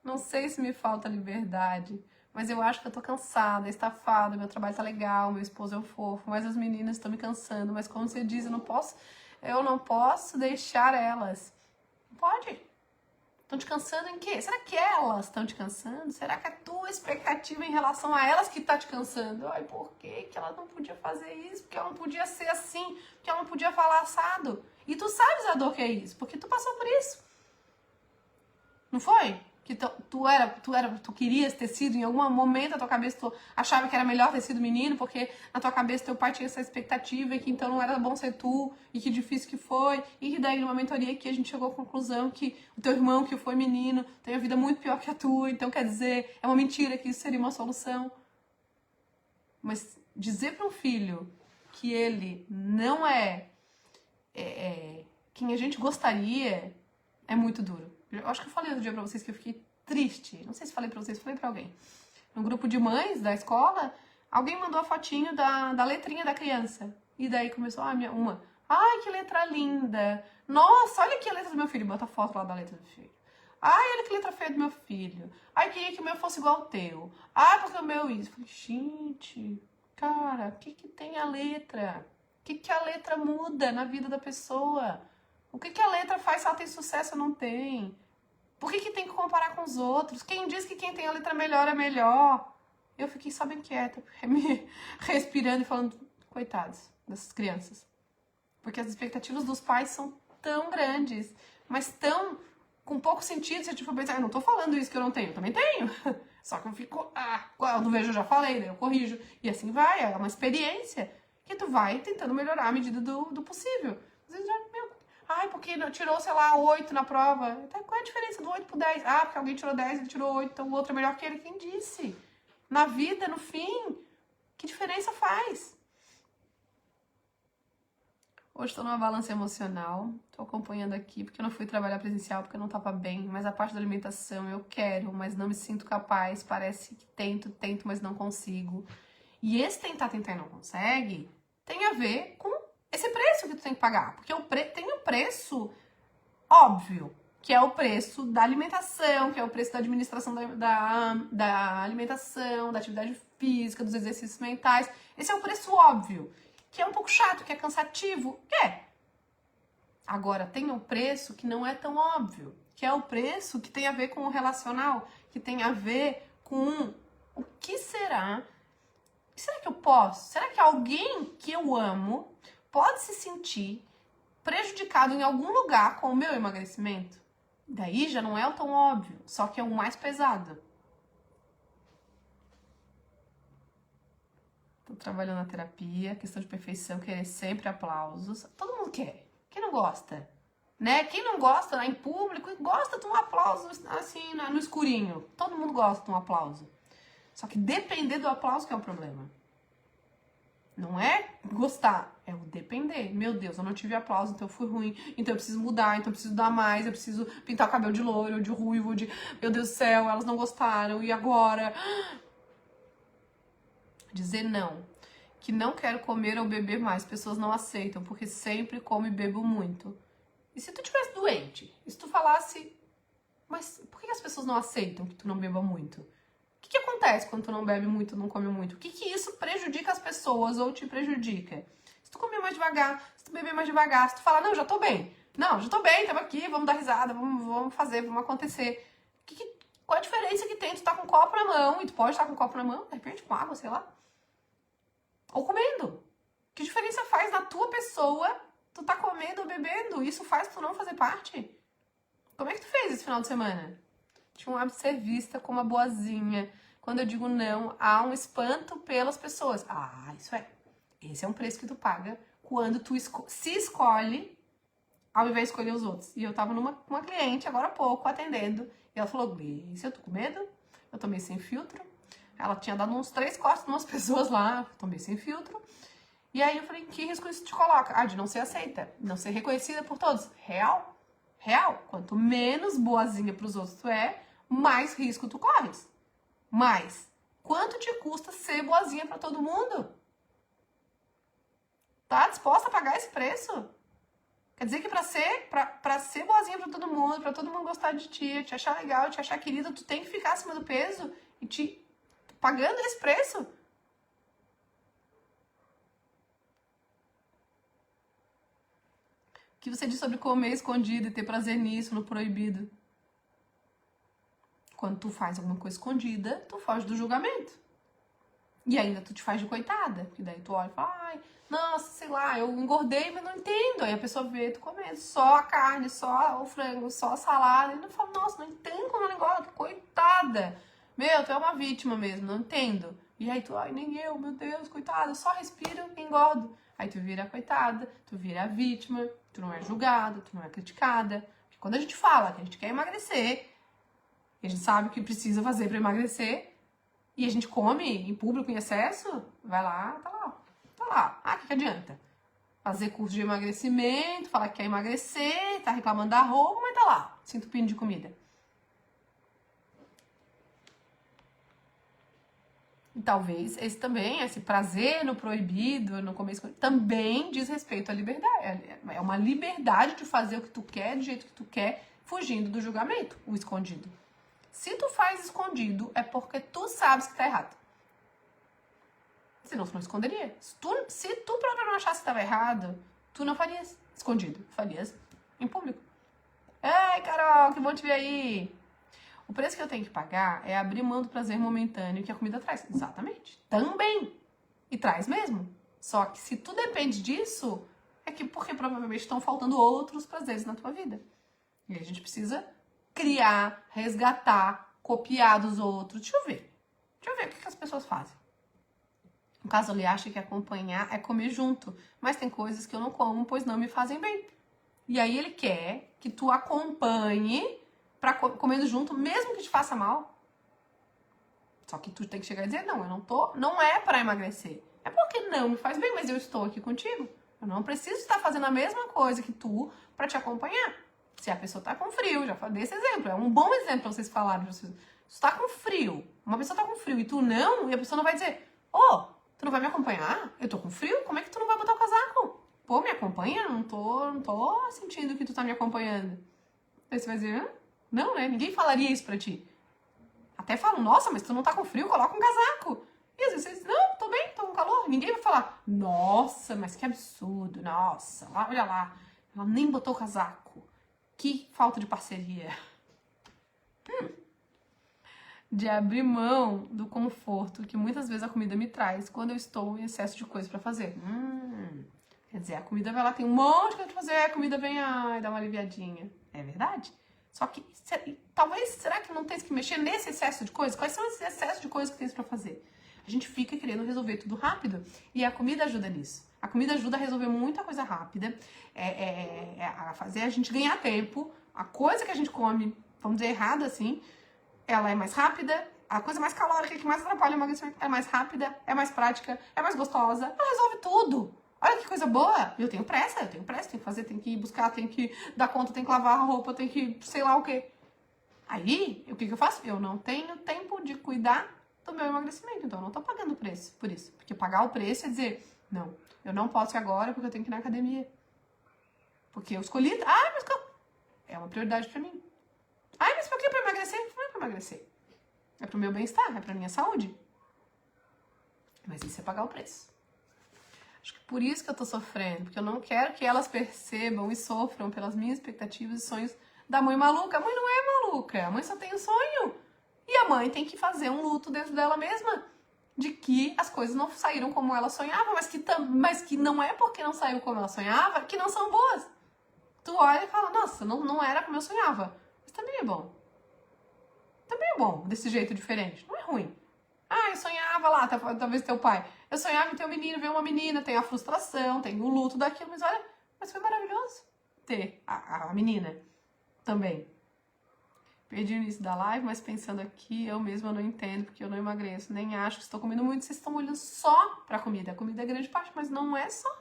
Não sei se me falta liberdade, mas eu acho que eu tô cansada, estafada, meu trabalho tá legal, meu esposo é um fofo, mas as meninas estão me cansando. Mas como você diz, eu não posso deixar elas. Não pode. Estão te cansando em quê? Será que elas estão te cansando? Será que a tua expectativa em relação a elas que tá te cansando? Por que ela não podia fazer isso? Porque ela não podia ser assim? Porque ela não podia falar assado? E tu sabes a dor que é isso, porque tu passou por isso. Não foi? Que tu querias ter sido, em algum momento a tua cabeça tu achava que era melhor ter sido menino, porque na tua cabeça teu pai tinha essa expectativa e que então não era bom ser tu, e que difícil que foi, e que daí numa mentoria aqui a gente chegou à conclusão que o teu irmão que foi menino tem a vida muito pior que a tua, então quer dizer, é uma mentira que isso seria uma solução. Mas dizer para um filho que ele não é quem a gente gostaria é muito duro. Eu acho que eu falei outro dia pra vocês que eu fiquei triste. Não sei se falei pra vocês, falei pra alguém. No grupo de mães da escola, alguém mandou a fotinho da letrinha da criança. E daí começou, uma. Ai, que letra linda. Nossa, olha aqui a letra do meu filho. Bota a foto lá da letra do filho. Ai, olha que letra feia do meu filho. Ai, queria que o meu fosse igual ao teu. Ai, porque o meu isso. Falei, gente, cara, o que tem a letra? O que a letra muda na vida da pessoa? O que a letra faz se ela tem sucesso ou não tem? Por que tem que comparar com os outros? Quem diz que quem tem a letra melhor é melhor? Eu fiquei só bem quieta, me respirando e falando, coitados dessas crianças. Porque as expectativas dos pais são tão grandes, mas tão com pouco sentido. Você tipo pensa, eu não tô falando isso que eu não tenho, eu também tenho. Só que eu fico, quando vejo eu já falei, daí eu corrijo. E assim vai, é uma experiência que tu vai tentando melhorar à medida do possível. Às vezes já, porque tirou, sei lá, 8 na prova. Então, qual é a diferença do 8 pro 10? Porque alguém tirou 10 e ele tirou 8, então o outro é melhor que ele. Quem disse? Na vida, no fim, que diferença faz? Hoje estou numa balança emocional. Estou acompanhando aqui, porque eu não fui trabalhar presencial, porque eu não estava bem. Mas a parte da alimentação eu quero, mas não me sinto capaz. Parece que tento, mas não consigo. E esse tentar e não consegue tem a ver com esse preço que tu tem que pagar. Porque tem um preço óbvio, que é o preço da alimentação, que é o preço da administração da alimentação, da atividade física, dos exercícios mentais. Esse é o preço óbvio, que é um pouco chato, que é cansativo, Agora, tem um preço que não é tão óbvio, que é o preço que tem a ver com o relacional, que tem a ver com o que será? Será que eu posso? Será que alguém que eu amo pode se sentir prejudicado em algum lugar com o meu emagrecimento? Daí já não é o tão óbvio, só que é o mais pesado. Tô trabalhando na terapia, questão de perfeição, querer sempre aplausos. Todo mundo quer. Quem não gosta? Né? Quem não gosta em público, gosta de um aplauso assim, no escurinho. Todo mundo gosta de um aplauso. Só que depender do aplauso que é o problema. Não é gostar, é o depender. Meu Deus, eu não tive aplauso, então eu fui ruim. Então eu preciso mudar, então eu preciso dar mais. Eu preciso pintar o cabelo de loiro, de ruivo, de... Meu Deus do céu, elas não gostaram. E agora? Dizer não. Que não quero comer ou beber mais. Pessoas não aceitam, porque sempre como e bebo muito. E se tu estivesse doente? E se tu falasse... Mas por que as pessoas não aceitam que tu não beba muito? O que acontece? acontece quando tu não bebe muito, não come muito? O que que isso prejudica as pessoas ou te prejudica? Se tu comer mais devagar, se tu beber mais devagar, se tu falar, não, já tô bem. Não, já tô bem, tamo aqui, vamos dar risada, vamos fazer, vamos acontecer. Qual a diferença que tem? Tu tá com um copo na mão, e tu pode estar com um copo na mão, de repente com água, sei lá. Ou comendo. Que diferença faz na tua pessoa tu tá comendo ou bebendo? Isso faz tu não fazer parte? Como é que tu fez esse final de semana? Tinha um hábito de ser vista como uma boazinha. Quando eu digo não, há um espanto pelas pessoas. Ah, isso é. Esse é um preço que tu paga quando tu se escolhe ao invés de escolher os outros. E eu tava com uma cliente agora há pouco atendendo. E ela falou, Gleice, eu tô com medo. Eu tomei sem filtro. Ela tinha dado uns 3 cortes em umas pessoas lá. Tomei sem filtro. E aí eu falei, que risco isso te coloca? Ah, de não ser aceita. Não ser reconhecida por todos. Real. Real. Quanto menos boazinha pros outros tu é, mais risco tu corres. Mas, quanto te custa ser boazinha pra todo mundo? Tá disposta a pagar esse preço? Quer dizer que pra ser boazinha pra todo mundo gostar de ti, te achar legal, te achar querida, tu tem que ficar acima do peso e te pagando esse preço? O que você diz sobre comer escondido e ter prazer nisso, no proibido? Quando tu faz alguma coisa escondida, tu foge do julgamento. E ainda tu te faz de coitada. Porque daí tu olha e fala, ai, nossa, sei lá, eu engordei, mas não entendo. Aí a pessoa vê tu comendo só a carne, só o frango, só a salada. E não fala, nossa, não entendo como é o negócio, coitada. Meu, tu é uma vítima mesmo, não entendo. E aí tu, ai, nem eu, meu Deus, coitada, só respiro e engordo. Aí tu vira a coitada, tu vira a vítima, tu não é julgada, tu não é criticada. Porque quando a gente fala que a gente quer emagrecer, e a gente sabe o que precisa fazer pra emagrecer, e a gente come em público, em excesso, vai lá, tá lá. Tá lá. Ah, o que adianta? Fazer curso de emagrecimento, falar que quer emagrecer, tá reclamando da roupa, mas tá lá, se entupindo de comida. E talvez esse também, esse prazer no proibido, no comer escondido, também diz respeito à liberdade. É uma liberdade de fazer o que tu quer, do jeito que tu quer, fugindo do julgamento, o escondido. Se tu faz escondido, é porque tu sabes que tá errado. Senão tu não esconderia. Se tu próprio não achasse que estava errado, tu não farias escondido. Farias em público. Ei, Carol, que bom te ver aí. O preço que eu tenho que pagar é abrir mão do prazer momentâneo que a comida traz. Exatamente. Também. E traz mesmo. Só que se tu depende disso, é que porque provavelmente estão faltando outros prazeres na tua vida. E aí a gente precisa criar, resgatar, copiar dos outros. Deixa eu ver o que as pessoas fazem. No caso, ele acha que acompanhar é comer junto. Mas tem coisas que eu não como, pois não me fazem bem. E aí ele quer que tu acompanhe pra comendo junto, mesmo que te faça mal. Só que tu tem que chegar e dizer, não, eu não tô, não é pra emagrecer. É porque não me faz bem, mas eu estou aqui contigo. Eu não preciso estar fazendo a mesma coisa que tu pra te acompanhar. Se a pessoa tá com frio, já falei desse exemplo, é um bom exemplo pra vocês falarem. Se tu tá com frio, uma pessoa tá com frio e tu não, e a pessoa não vai dizer, tu não vai me acompanhar? Eu tô com frio? Como é que tu não vai botar o casaco? Pô, me acompanha? Não tô sentindo que tu tá me acompanhando. Aí você vai dizer, não, né? Ninguém falaria isso pra ti. Até falam, nossa, mas tu não tá com frio? Coloca um casaco. E às vezes você diz, não, tô bem, tô com calor. Ninguém vai falar, nossa, mas que absurdo, nossa, olha lá, ela nem botou o casaco. Que falta de parceria. De abrir mão do conforto que muitas vezes a comida me traz quando eu estou em excesso de coisa pra fazer. Quer dizer, a comida vai lá, tem um monte de coisa pra fazer, a comida vem, dá uma aliviadinha. É verdade? Só que, talvez, será que não tens que mexer nesse excesso de coisas? Quais são esses excessos de coisas que tens pra fazer? A gente fica querendo resolver tudo rápido e a comida ajuda nisso. A comida ajuda a resolver muita coisa rápida, a fazer a gente ganhar tempo. A coisa que a gente come, vamos dizer errado assim, ela é mais rápida, a coisa mais calórica que mais atrapalha o emagrecimento é mais rápida, é mais prática, é mais gostosa, ela resolve tudo. Olha que coisa boa, eu tenho pressa, tenho que fazer, tenho que ir buscar, tenho que dar conta, tenho que lavar a roupa, tenho que sei lá o quê. Aí, o que eu faço? Eu não tenho tempo de cuidar do meu emagrecimento, então eu não tô pagando o preço por isso. Porque pagar o preço é dizer, não, eu não posso ir agora porque eu tenho que ir na academia. Porque eu escolhi, mas é uma prioridade pra mim. Mas por que pra emagrecer? Não é pra emagrecer. É pro meu bem-estar, é pra minha saúde. Mas isso é pagar o preço. Acho que por isso que eu tô sofrendo, porque eu não quero que elas percebam e sofram pelas minhas expectativas e sonhos da mãe maluca. A mãe não é maluca, a mãe só tem um sonho. E a mãe tem que fazer um luto dentro dela mesma, de que as coisas não saíram como ela sonhava, mas que não é porque não saiu como ela sonhava que não são boas. Tu olha e fala, nossa, não era como eu sonhava. Mas também é bom. Também é bom, desse jeito diferente. Não é ruim. Ah, eu sonhava lá, talvez teu pai. Eu sonhava em ter um menino, ver uma menina, tem a frustração, tem o luto daquilo, mas olha, mas foi maravilhoso ter a menina também. Perdi o início da live, mas pensando aqui, eu mesma não entendo, porque eu não emagreço, nem acho que estou comendo muito. Vocês estão olhando só pra comida. A comida é grande parte, mas não é só.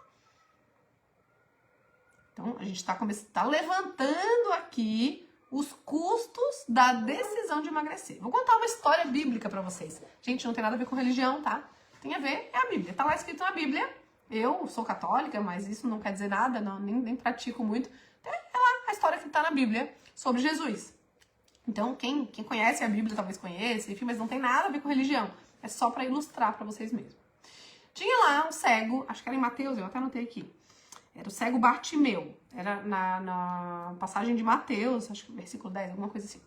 Então, a gente tá levantando aqui os custos da decisão de emagrecer. Vou contar uma história bíblica pra vocês. Gente, não tem nada a ver com religião, tá? Tem a ver, é a Bíblia. Tá lá escrito na Bíblia. Eu sou católica, mas isso não quer dizer nada, não, nem pratico muito. É lá a história que tá na Bíblia sobre Jesus. Então, quem conhece a Bíblia talvez conheça, enfim, mas não tem nada a ver com religião. É só pra ilustrar pra vocês mesmos. Tinha lá um cego, acho que era em Mateus, eu até anotei aqui. Era o cego Bartimeu. Era na passagem de Mateus, acho que versículo 10, alguma coisa assim.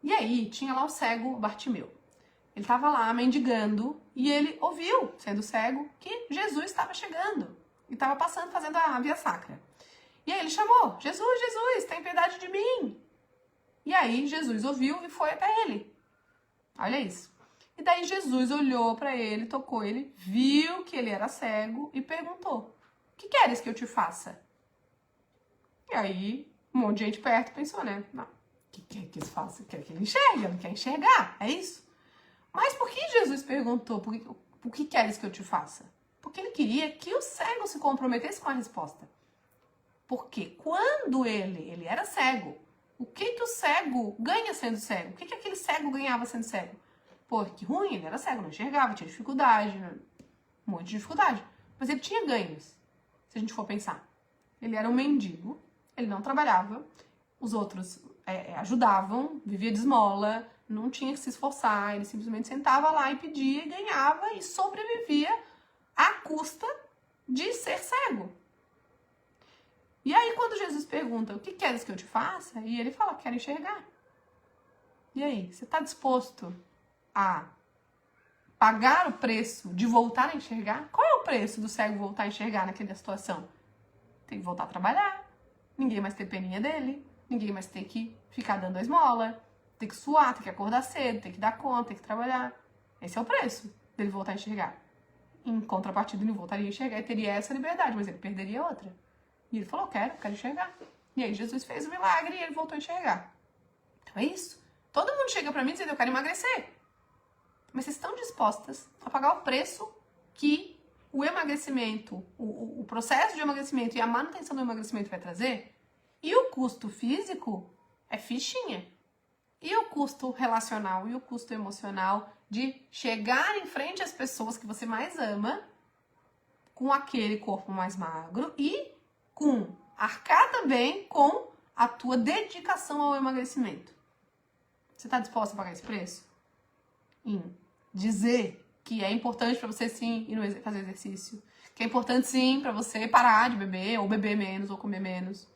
E aí, tinha lá o cego Bartimeu. Ele estava lá mendigando e ele ouviu, sendo cego, que Jesus estava chegando. E estava passando, fazendo a via sacra. E aí ele chamou, Jesus, Jesus, tem piedade de mim. E aí Jesus ouviu e foi até ele. Olha isso. E daí Jesus olhou para ele, tocou ele, viu que ele era cego e perguntou, o que queres que eu te faça? E aí, um monte de gente perto pensou, né? Não, o que quer que ele faça? Quer que ele enxergue, ele quer enxergar, é isso. Mas por que Jesus perguntou, por que queres que eu te faça? Porque ele queria que o cego se comprometesse com a resposta. Porque quando ele era cego, o que o cego ganha sendo cego? O que aquele cego ganhava sendo cego? Pô, que ruim, ele era cego, não enxergava, tinha dificuldade, né? Um monte de dificuldade. Mas ele tinha ganhos, se a gente for pensar. Ele era um mendigo, ele não trabalhava, os outros ajudavam, vivia de esmola, não tinha que se esforçar, ele simplesmente sentava lá e pedia e ganhava e sobrevivia à custa de ser cego. E aí quando Jesus pergunta, o que queres que eu te faça? E ele fala, quero enxergar. E aí, você está disposto a pagar o preço de voltar a enxergar? Qual é o preço do cego voltar a enxergar naquela situação? Tem que voltar a trabalhar, ninguém mais ter peninha dele, ninguém mais ter que ficar dando a esmola, ter que suar, ter que acordar cedo, ter que dar conta, ter que trabalhar. Esse é o preço dele voltar a enxergar. Em contrapartida, ele voltaria a enxergar e teria essa liberdade, mas ele perderia outra. E ele falou, quero enxergar. E aí Jesus fez o milagre e ele voltou a enxergar. Então é isso. Todo mundo chega pra mim dizendo, eu quero emagrecer. Mas vocês estão dispostas a pagar o preço que o emagrecimento, o processo de emagrecimento e a manutenção do emagrecimento vai trazer? E o custo físico é fichinha. E o custo relacional e o custo emocional de chegar em frente às pessoas que você mais ama com aquele corpo mais magro e com arcar também com a tua dedicação ao emagrecimento. Você está disposta a pagar esse preço? Em dizer que é importante para você sim ir fazer exercício, que é importante sim para você parar de beber, ou beber menos, ou comer menos,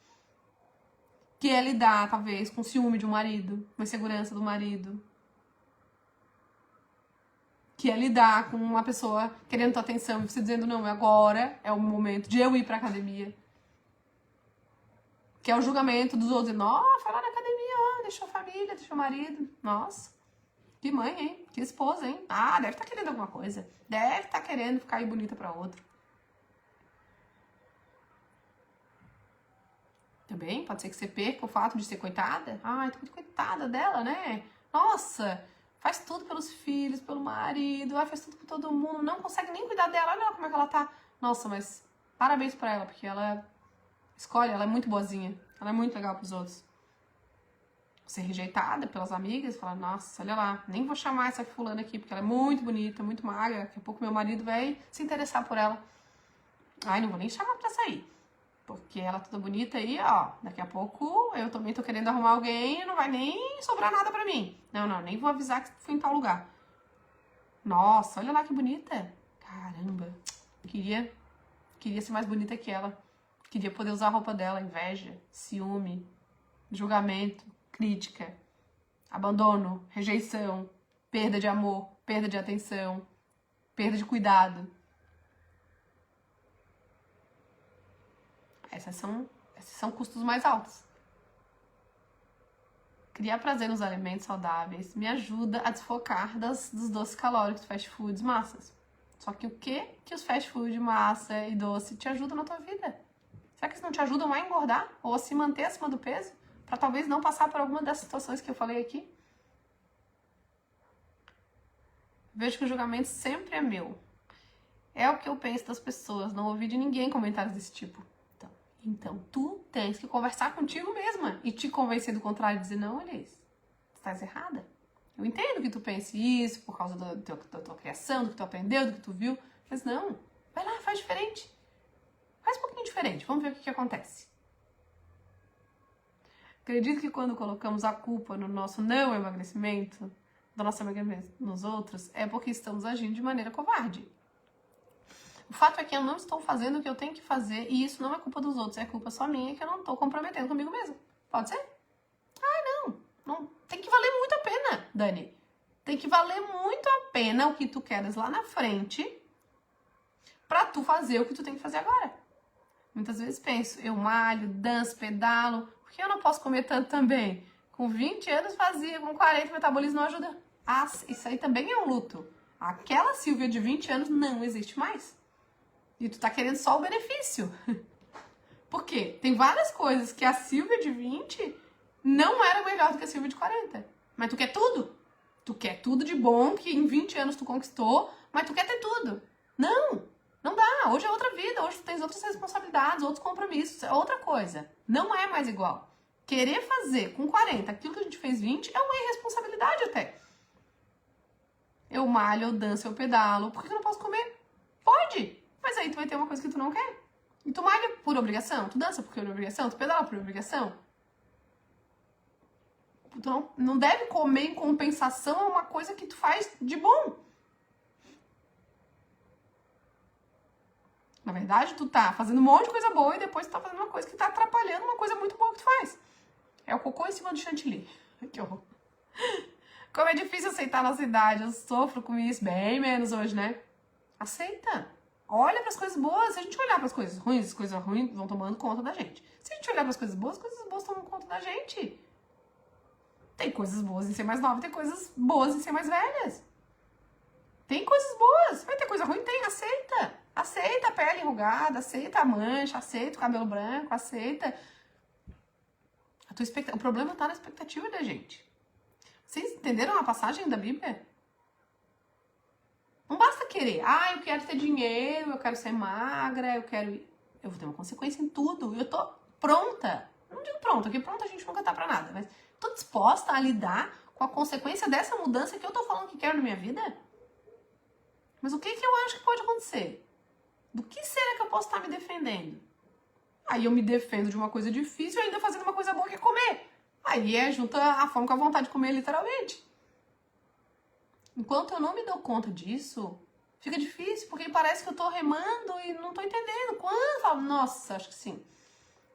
que é lidar talvez com o ciúme de um marido, com a insegurança do marido, que é lidar com uma pessoa querendo tua atenção e você dizendo não, agora é o momento de eu ir pra academia, que é o julgamento dos outros, nossa, foi lá na academia, ó, deixou a família, deixou o marido, nossa. Que mãe, hein? Que esposa, hein? Ah, deve estar querendo alguma coisa. Deve estar querendo ficar aí bonita pra outro. Também pode ser que você perca o fato de ser coitada. Ai, tô muito coitada dela, né? Nossa, faz tudo pelos filhos, pelo marido, faz tudo por todo mundo, não consegue nem cuidar dela. Olha como é que ela tá. Nossa, mas parabéns pra ela, porque ela escolhe, ela é muito boazinha. Ela é muito legal pros outros. Ser rejeitada pelas amigas, falar, nossa, olha lá, nem vou chamar essa fulana aqui, porque ela é muito bonita, muito magra, daqui a pouco meu marido vai se interessar por ela. Ai, não vou nem chamar pra sair. Porque ela toda bonita aí, ó, daqui a pouco eu também tô querendo arrumar alguém e não vai nem sobrar nada pra mim. Não, nem vou avisar que fui em tal lugar. Nossa, olha lá que bonita. Caramba, queria ser mais bonita que ela. Queria poder usar a roupa dela. Inveja, ciúme, julgamento, crítica, abandono, rejeição, perda de amor, perda de atenção, perda de cuidado. Esses são custos mais altos. Criar prazer nos alimentos saudáveis me ajuda a desfocar dos doces calóricos, fast foods, massas. Só que o que os fast food, massa e doce te ajudam na tua vida? Será que eles não te ajudam a engordar ou a se manter acima do peso? Para talvez não passar por alguma das situações que eu falei aqui? Vejo que o julgamento sempre é meu. É o que eu penso das pessoas, não ouvi de ninguém comentários desse tipo. Então, tu tens que conversar contigo mesma e te convencer do contrário e dizer, não, olha isso, tu estás errada. Eu entendo que tu pense isso por causa da tua criação, do que tu aprendeu, do que tu viu, mas não, vai lá, faz diferente. Faz um pouquinho diferente, vamos ver o que acontece. Acredito que quando colocamos a culpa no nosso não emagrecimento, do nosso emagrecimento nos outros, é porque estamos agindo de maneira covarde. O fato é que eu não estou fazendo o que eu tenho que fazer e isso não é culpa dos outros, é culpa só minha que eu não estou comprometendo comigo mesma. Pode ser? Não. Tem que valer muito a pena, Dani. Tem que valer muito a pena o que tu queres lá na frente pra tu fazer o que tu tem que fazer agora. Muitas vezes penso, eu malho, danço, pedalo, por que eu não posso comer tanto também? Com 20 anos fazia, com 40 o metabolismo não ajuda. Ah, isso aí também é um luto. Aquela Silvia de 20 anos não existe mais. E tu tá querendo só o benefício. Por quê? Tem várias coisas que a Silvia de 20 não era melhor do que a Silvia de 40. Mas tu quer tudo. Tu quer tudo de bom que em 20 anos tu conquistou, mas tu quer ter tudo. Não dá. Hoje é outra vida. Hoje tu tens outras responsabilidades, outros compromissos. É outra coisa. Não é mais igual. Querer fazer com 40 aquilo que a gente fez 20 é uma irresponsabilidade até. Eu malho, eu danço, eu pedalo. Por que eu não posso comer? Pode. Mas aí tu vai ter uma coisa que tu não quer. E tu malha por obrigação, tu dança por obrigação, tu pedala por obrigação. Tu não deve comer em compensação a uma coisa que tu faz de bom. Na verdade, tu tá fazendo um monte de coisa boa e depois tu tá fazendo uma coisa que tá atrapalhando uma coisa muito boa que tu faz. É o cocô em cima do chantilly. Que horror. Como é difícil aceitar a nossa idade. Eu sofro com isso bem menos hoje, né? Aceita. Olha para as coisas boas. Se a gente olhar para as coisas ruins vão tomando conta da gente. Se a gente olhar para as coisas boas tomam conta da gente. Tem coisas boas em ser mais nova, tem coisas boas em ser mais velhas. Tem coisas boas. Vai ter coisa ruim? Tem. Aceita. Aceita a pele enrugada, aceita a mancha, aceita o cabelo branco, aceita. O problema tá na expectativa da gente. Vocês entenderam a passagem da Bíblia? Não basta querer. Ah, eu quero ter dinheiro, eu quero ser magra, eu vou ter uma consequência em tudo. Eu tô pronta. Não digo pronta, porque pronta a gente nunca tá pra nada. Mas tô disposta a lidar com a consequência dessa mudança que eu tô falando que quero na minha vida? Mas o que eu acho que pode acontecer? Do que será que eu posso estar me defendendo? Aí eu me defendo de uma coisa difícil e ainda fazendo uma coisa boa que é comer. Aí junta a fome com a vontade de comer, literalmente. Enquanto eu não me dou conta disso, fica difícil, porque parece que eu tô remando e não tô entendendo. Quando eu falo, nossa, acho que sim.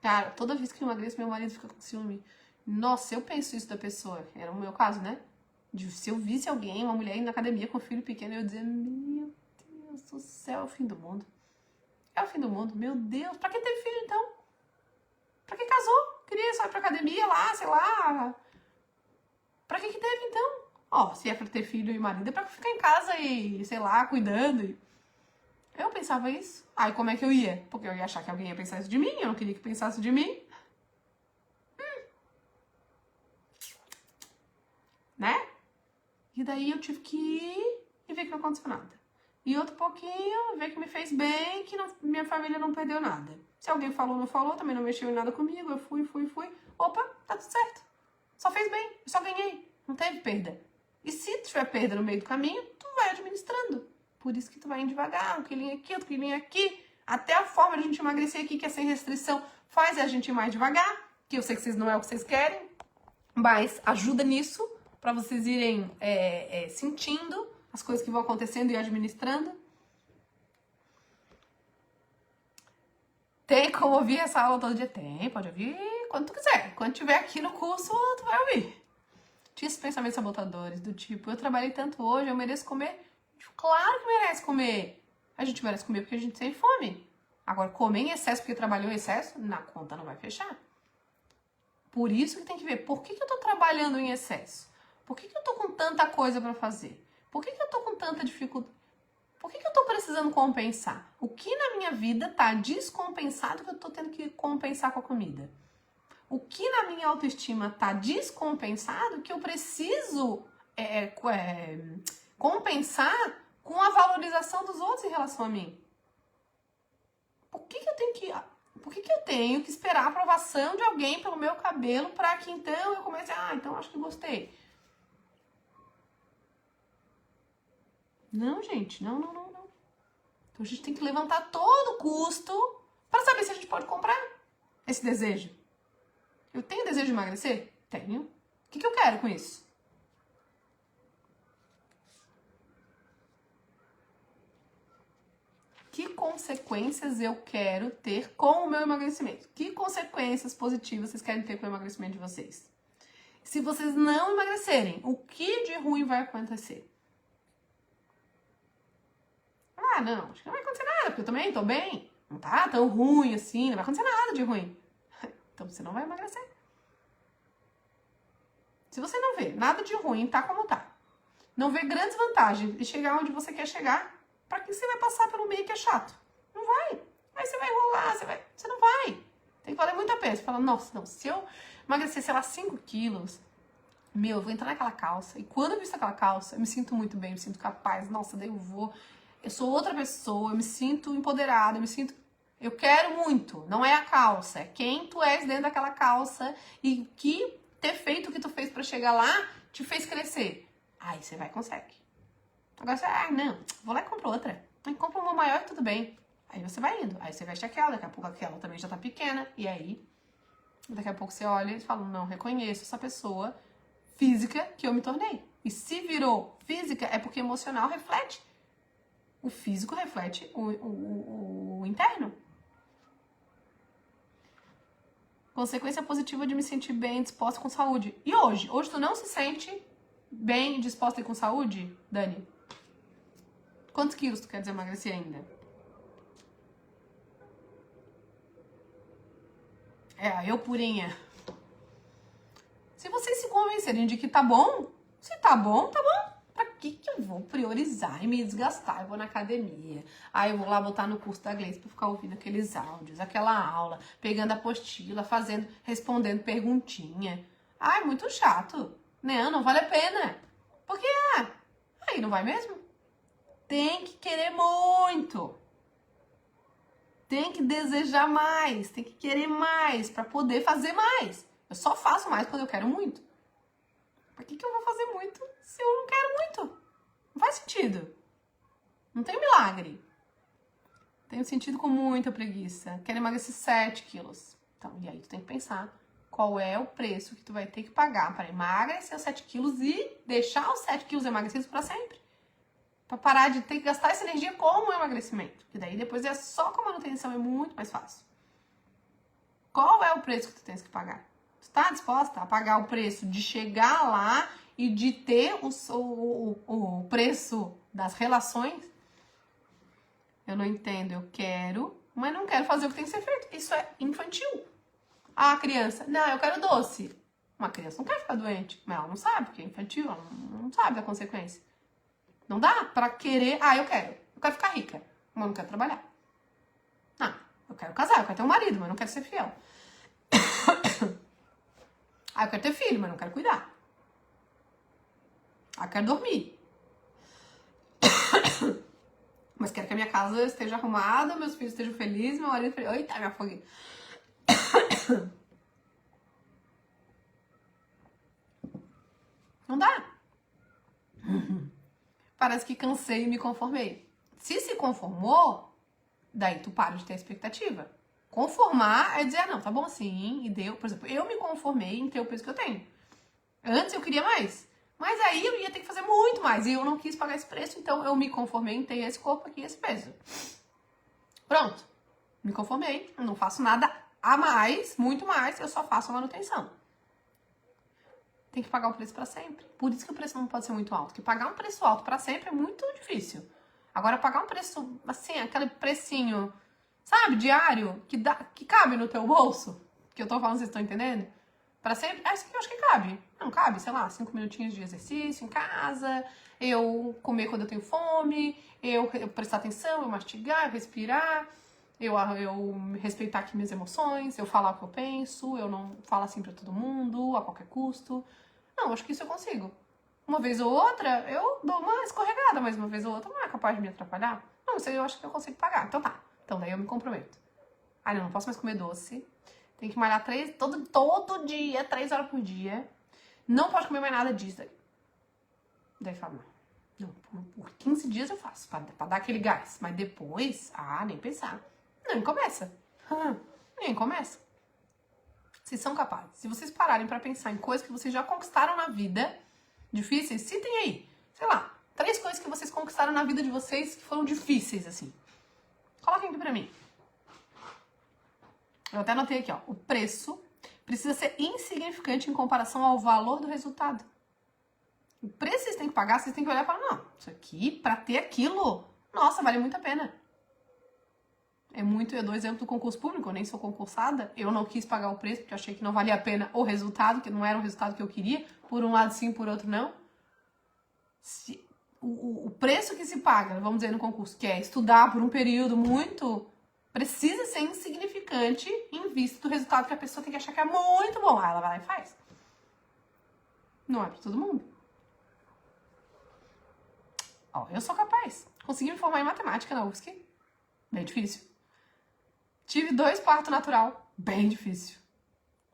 Cara, toda vez que eu emagreço, meu marido fica com ciúme. Nossa, eu penso isso da pessoa. Era o meu caso, né? Se eu visse alguém, uma mulher indo na academia com um filho pequeno, eu ia dizer, meu Deus do céu, é o fim do mundo. É o fim do mundo. Meu Deus, pra que ter filho, então? Pra que casou? Queria só ir pra academia lá, sei lá. Pra que teve, então? Ó, se é pra ter filho e marido, é pra ficar em casa e, sei lá, cuidando. Eu pensava isso. Aí como é que eu ia? Porque eu ia achar que alguém ia pensar isso de mim, eu não queria que pensasse de mim. Né? E daí eu tive que ir e ver que não aconteceu nada. E outro pouquinho, ver que me fez bem, que minha família não perdeu nada. Se alguém falou, não falou, também não mexeu em nada comigo, eu fui. Opa, tá tudo certo. Só fez bem, eu só ganhei. Não teve perda. E se tiver perda no meio do caminho, tu vai administrando. Por isso que tu vai indo devagar, um quilinho aqui, outro quilinho aqui, Até a forma de a gente emagrecer aqui, que é sem restrição, faz a gente ir mais devagar, que eu sei que vocês não é o que vocês querem, mas ajuda nisso, para vocês irem sentindo as coisas que vão acontecendo e administrando. Tem como ouvir essa aula todo dia? Tem, pode ouvir quando tu quiser. Quando tiver aqui no curso, tu vai ouvir. Tinha esses pensamentos sabotadores, do tipo, eu trabalhei tanto hoje, eu mereço comer. Claro que merece comer. A gente merece comer porque a gente tem fome. Agora, comer em excesso porque trabalhou em excesso, na conta não vai fechar. Por isso que tem que ver, por que eu tô trabalhando em excesso? Por que eu tô com tanta coisa pra fazer? Por que eu tô com tanta dificuldade? Por que eu tô precisando compensar? O que na minha vida tá descompensado que eu tô tendo que compensar com a comida? O que na minha autoestima tá descompensado que eu preciso compensar com a valorização dos outros em relação a mim? Por que eu tenho que esperar a aprovação de alguém pelo meu cabelo para que então eu comece então acho que gostei. Não, gente, não. Então a gente tem que levantar todo o custo para saber se a gente pode comprar esse desejo. Eu tenho desejo de emagrecer? Tenho. O que eu quero com isso? Que consequências eu quero ter com o meu emagrecimento? Que consequências positivas vocês querem ter com o emagrecimento de vocês? Se vocês não emagrecerem, o que de ruim vai acontecer? Não, acho que não vai acontecer nada, porque eu também tô bem. Não tá tão ruim assim, não vai acontecer nada de ruim. Então você não vai emagrecer. Se você não vê nada de ruim, tá como tá. Não vê grandes vantagens de chegar onde você quer chegar, pra que você vai passar pelo meio que é chato? Não vai. Aí você vai enrolar, você não vai. Tem que valer muito a pena. Você fala, nossa, não, se eu emagrecer, sei lá, 5 quilos, eu vou entrar naquela calça. E quando eu visto aquela calça, eu me sinto muito bem, eu me sinto capaz. Nossa, daí eu sou outra pessoa, eu me sinto empoderada, eu quero muito. Não é a calça, é quem tu és dentro daquela calça e que ter feito o que tu fez pra chegar lá te fez crescer. Aí você vai e consegue. Agora você, não, vou lá e compro outra. Aí compra uma maior e tudo bem. Aí você vai indo. Aí você veste aquela, daqui a pouco aquela também já tá pequena. E aí, daqui a pouco você olha e fala, não, reconheço essa pessoa física que eu me tornei. E se virou física, é porque emocional reflete. O físico reflete o interno. Consequência positiva de me sentir bem, disposta com saúde. E hoje? Hoje tu não se sente bem, disposta e com saúde, Dani? Quantos quilos tu quer emagrecer ainda? Eu purinha. Se vocês se convencerem de que tá bom, se tá bom, tá bom. Pra que eu vou priorizar e me desgastar? Eu vou na academia, aí eu vou lá botar no curso da Gleice pra ficar ouvindo aqueles áudios, aquela aula, pegando a apostila, respondendo perguntinha. Muito chato. Não vale a pena. Porque, aí não vai mesmo? Tem que querer muito. Tem que desejar mais, tem que querer mais pra poder fazer mais. Eu só faço mais quando eu quero muito. Por que eu vou fazer muito se eu não quero muito? Não faz sentido. Não tem milagre. Tem sentido com muita preguiça. Quero emagrecer 7 quilos. Então, e aí tu tem que pensar qual é o preço que tu vai ter que pagar para emagrecer os 7 quilos e deixar os 7 quilos emagrecidos para sempre. Pra parar de ter que gastar essa energia com o emagrecimento. Que daí depois é só com a manutenção, é muito mais fácil. Qual é o preço que tu tens que pagar? Tu tá disposta a pagar o preço de chegar lá e de ter o preço das relações? Eu não entendo, eu quero, mas não quero fazer o que tem que ser feito. Isso é infantil. A criança, não, eu quero doce. Uma criança não quer ficar doente, mas ela não sabe, porque é infantil, ela não sabe da consequência. Não dá pra querer, eu quero ficar rica, mas eu não quero trabalhar. Não, eu quero casar, eu quero ter um marido, mas não quero ser fiel. Eu quero ter filho, mas não quero cuidar. Eu quero dormir. Mas quero que a minha casa esteja arrumada, meus filhos estejam felizes, meu marido feliz. Eita, me afoguei. Não dá. Parece que cansei e me conformei. Se conformou, Daí tu para de ter expectativa. Conformar é dizer, não, tá bom assim, e deu. Por exemplo, eu me conformei em ter o peso que eu tenho. Antes eu queria mais. Mas aí eu ia ter que fazer muito mais. E eu não quis pagar esse preço, então eu me conformei em ter esse corpo aqui, esse peso. Pronto. Me conformei. Não faço nada a mais, muito mais. Eu só faço a manutenção. Tem que pagar o preço pra sempre. Por isso que o preço não pode ser muito alto. Porque pagar um preço alto pra sempre é muito difícil. Agora, pagar um preço, assim, aquele precinho, sabe, diário, que cabe no teu bolso. Que eu tô falando, vocês estão entendendo? Pra sempre, isso aqui eu acho que cabe. Não cabe, sei lá, 5 minutinhos de exercício em casa, eu comer quando eu tenho fome, eu prestar atenção, eu mastigar, eu respirar, eu respeitar aqui minhas emoções, eu falar o que eu penso, eu não falar assim pra todo mundo, a qualquer custo. Não, acho que isso eu consigo. Uma vez ou outra, eu dou uma escorregada, mas uma vez ou outra não é capaz de me atrapalhar. Não, isso aí eu acho que eu consigo pagar. Então tá. Então daí eu me comprometo. Eu não posso mais comer doce. Tem que malhar todo dia, 3 horas por dia. Não pode comer mais nada disso daí. Daí fala, não, por 15 dias eu faço, pra dar aquele gás. Mas depois, nem pensar. Nem começa. Nem começa. Vocês são capazes. Se vocês pararem pra pensar em coisas que vocês já conquistaram na vida, difíceis, citem aí, sei lá, 3 coisas que vocês conquistaram na vida de vocês que foram difíceis, assim. Coloquem aqui pra mim. Eu até anotei aqui, ó. O preço precisa ser insignificante em comparação ao valor do resultado. O preço que vocês têm que pagar, vocês têm que olhar e falar, não, isso aqui, pra ter aquilo, nossa, vale muito a pena. Eu dou exemplo do concurso público, eu nem sou concursada, eu não quis pagar o preço, porque eu achei que não valia a pena o resultado, que não era o resultado que eu queria, por um lado sim, por outro não. O preço que se paga, vamos dizer, no concurso, que é estudar por um período muito, precisa ser insignificante em vista do resultado que a pessoa tem que achar que é muito bom. Ela vai lá e faz. Não é pra todo mundo. Eu sou capaz. Consegui me formar em matemática na UFSC. Bem difícil. Tive 2 partos natural. Bem difícil.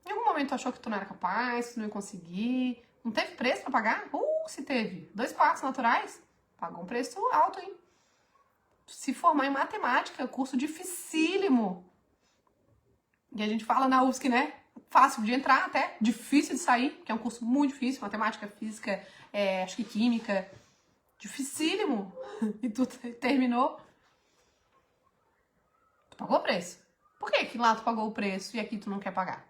Em algum momento achou que tu não era capaz, que tu não ia conseguir. Não teve preço pra pagar? Se teve. 2 partos naturais? Pagou um preço alto, hein? Se formar em matemática, curso dificílimo. E a gente fala na UFSC, né? Fácil de entrar até, difícil de sair, que é um curso muito difícil, matemática, física, acho que química. Dificílimo. E tu terminou. Tu pagou o preço. Por que lá tu pagou o preço e aqui tu não quer pagar?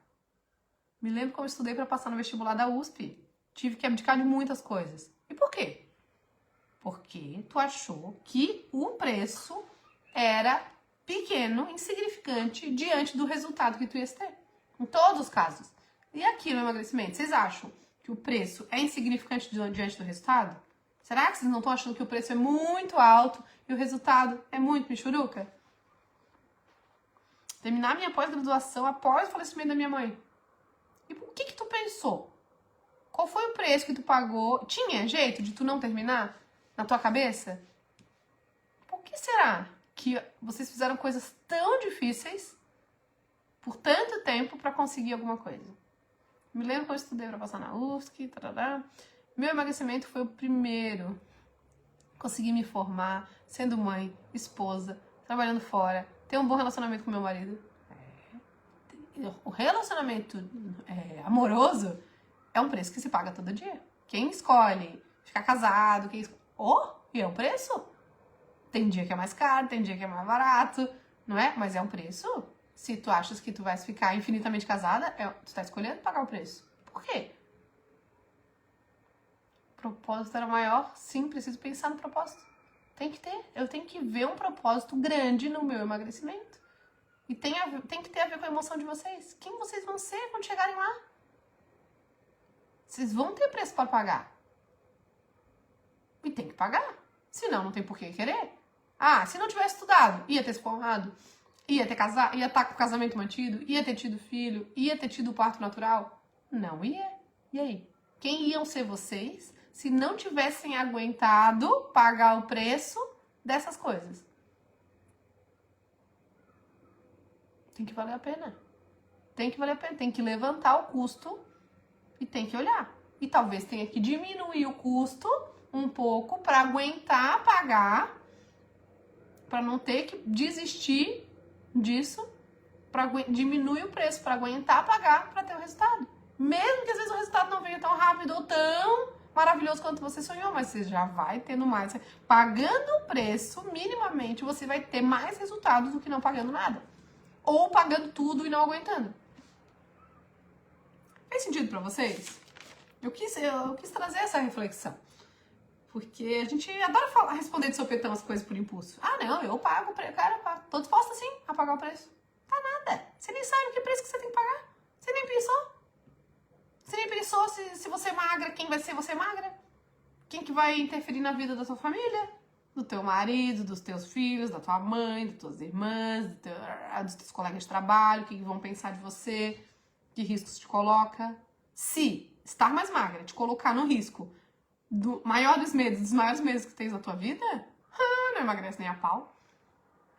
Me lembro como eu estudei para passar no vestibular da USP. Tive que abdicar de muitas coisas. E por quê? Porque tu achou que o preço era pequeno, insignificante, diante do resultado que tu ia ter. Em todos os casos. E aqui no emagrecimento, vocês acham que o preço é insignificante diante do resultado? Será que vocês não estão achando que o preço é muito alto e o resultado é muito michuruca? Terminar minha pós-graduação após o falecimento da minha mãe. E por que tu pensou? Qual foi o preço que tu pagou? Tinha jeito de tu não terminar na tua cabeça? Por que será que vocês fizeram coisas tão difíceis por tanto tempo para conseguir alguma coisa? Me lembro que eu estudei para passar na UFSC, Meu emagrecimento foi o primeiro. Consegui me formar, sendo mãe, esposa, trabalhando fora, ter um bom relacionamento com meu marido. O relacionamento amoroso é um preço que se paga todo dia. Quem escolhe ficar casado, e é um preço. Tem dia que é mais caro, tem dia que é mais barato, não é? Mas é um preço. Se tu achas que tu vais ficar infinitamente casada, tu tá escolhendo pagar o preço. Por quê? O propósito era maior? Sim, preciso pensar no propósito. Tem que ter. Eu tenho que ver um propósito grande no meu emagrecimento. E tem que ter a ver com a emoção de vocês. Quem vocês vão ser quando chegarem lá? Vocês vão ter preço para pagar. E tem que pagar. Senão, não tem por que querer. Se não tivesse estudado, ia ter se formado, ia ter casado, ia estar com o casamento mantido, ia ter tido filho, ia ter tido o parto natural? Não ia. E aí? Quem iam ser vocês se não tivessem aguentado pagar o preço dessas coisas? Tem que valer a pena. Tem que valer a pena. Tem que levantar o custo e tem que olhar. E talvez tenha que diminuir o custo um pouco para aguentar pagar para não ter que desistir disso, diminui o preço para aguentar pagar para ter o resultado. Mesmo que às vezes o resultado não venha tão rápido ou tão maravilhoso quanto você sonhou, mas você já vai tendo mais. Pagando o preço, minimamente, você vai ter mais resultados do que não pagando nada. Ou pagando tudo e não aguentando. Fez sentido para vocês? Eu quis trazer essa reflexão. Porque a gente adora responder de sopetão as coisas por impulso. Ah, não, eu pago o preço. Cara, tô disposta sim a pagar o preço. Tá nada. Você nem sabe que preço que você tem que pagar. Você nem pensou. Você nem pensou se você é magra, quem vai ser você magra? Quem que vai interferir na vida da sua família? Do teu marido, dos teus filhos, da tua mãe, das tuas irmãs, dos teus colegas de trabalho, o que vão pensar de você, que riscos te coloca. Se estar mais magra te colocar no risco do maior dos medos, dos maiores medos que tens na tua vida, não emagrece nem a pau.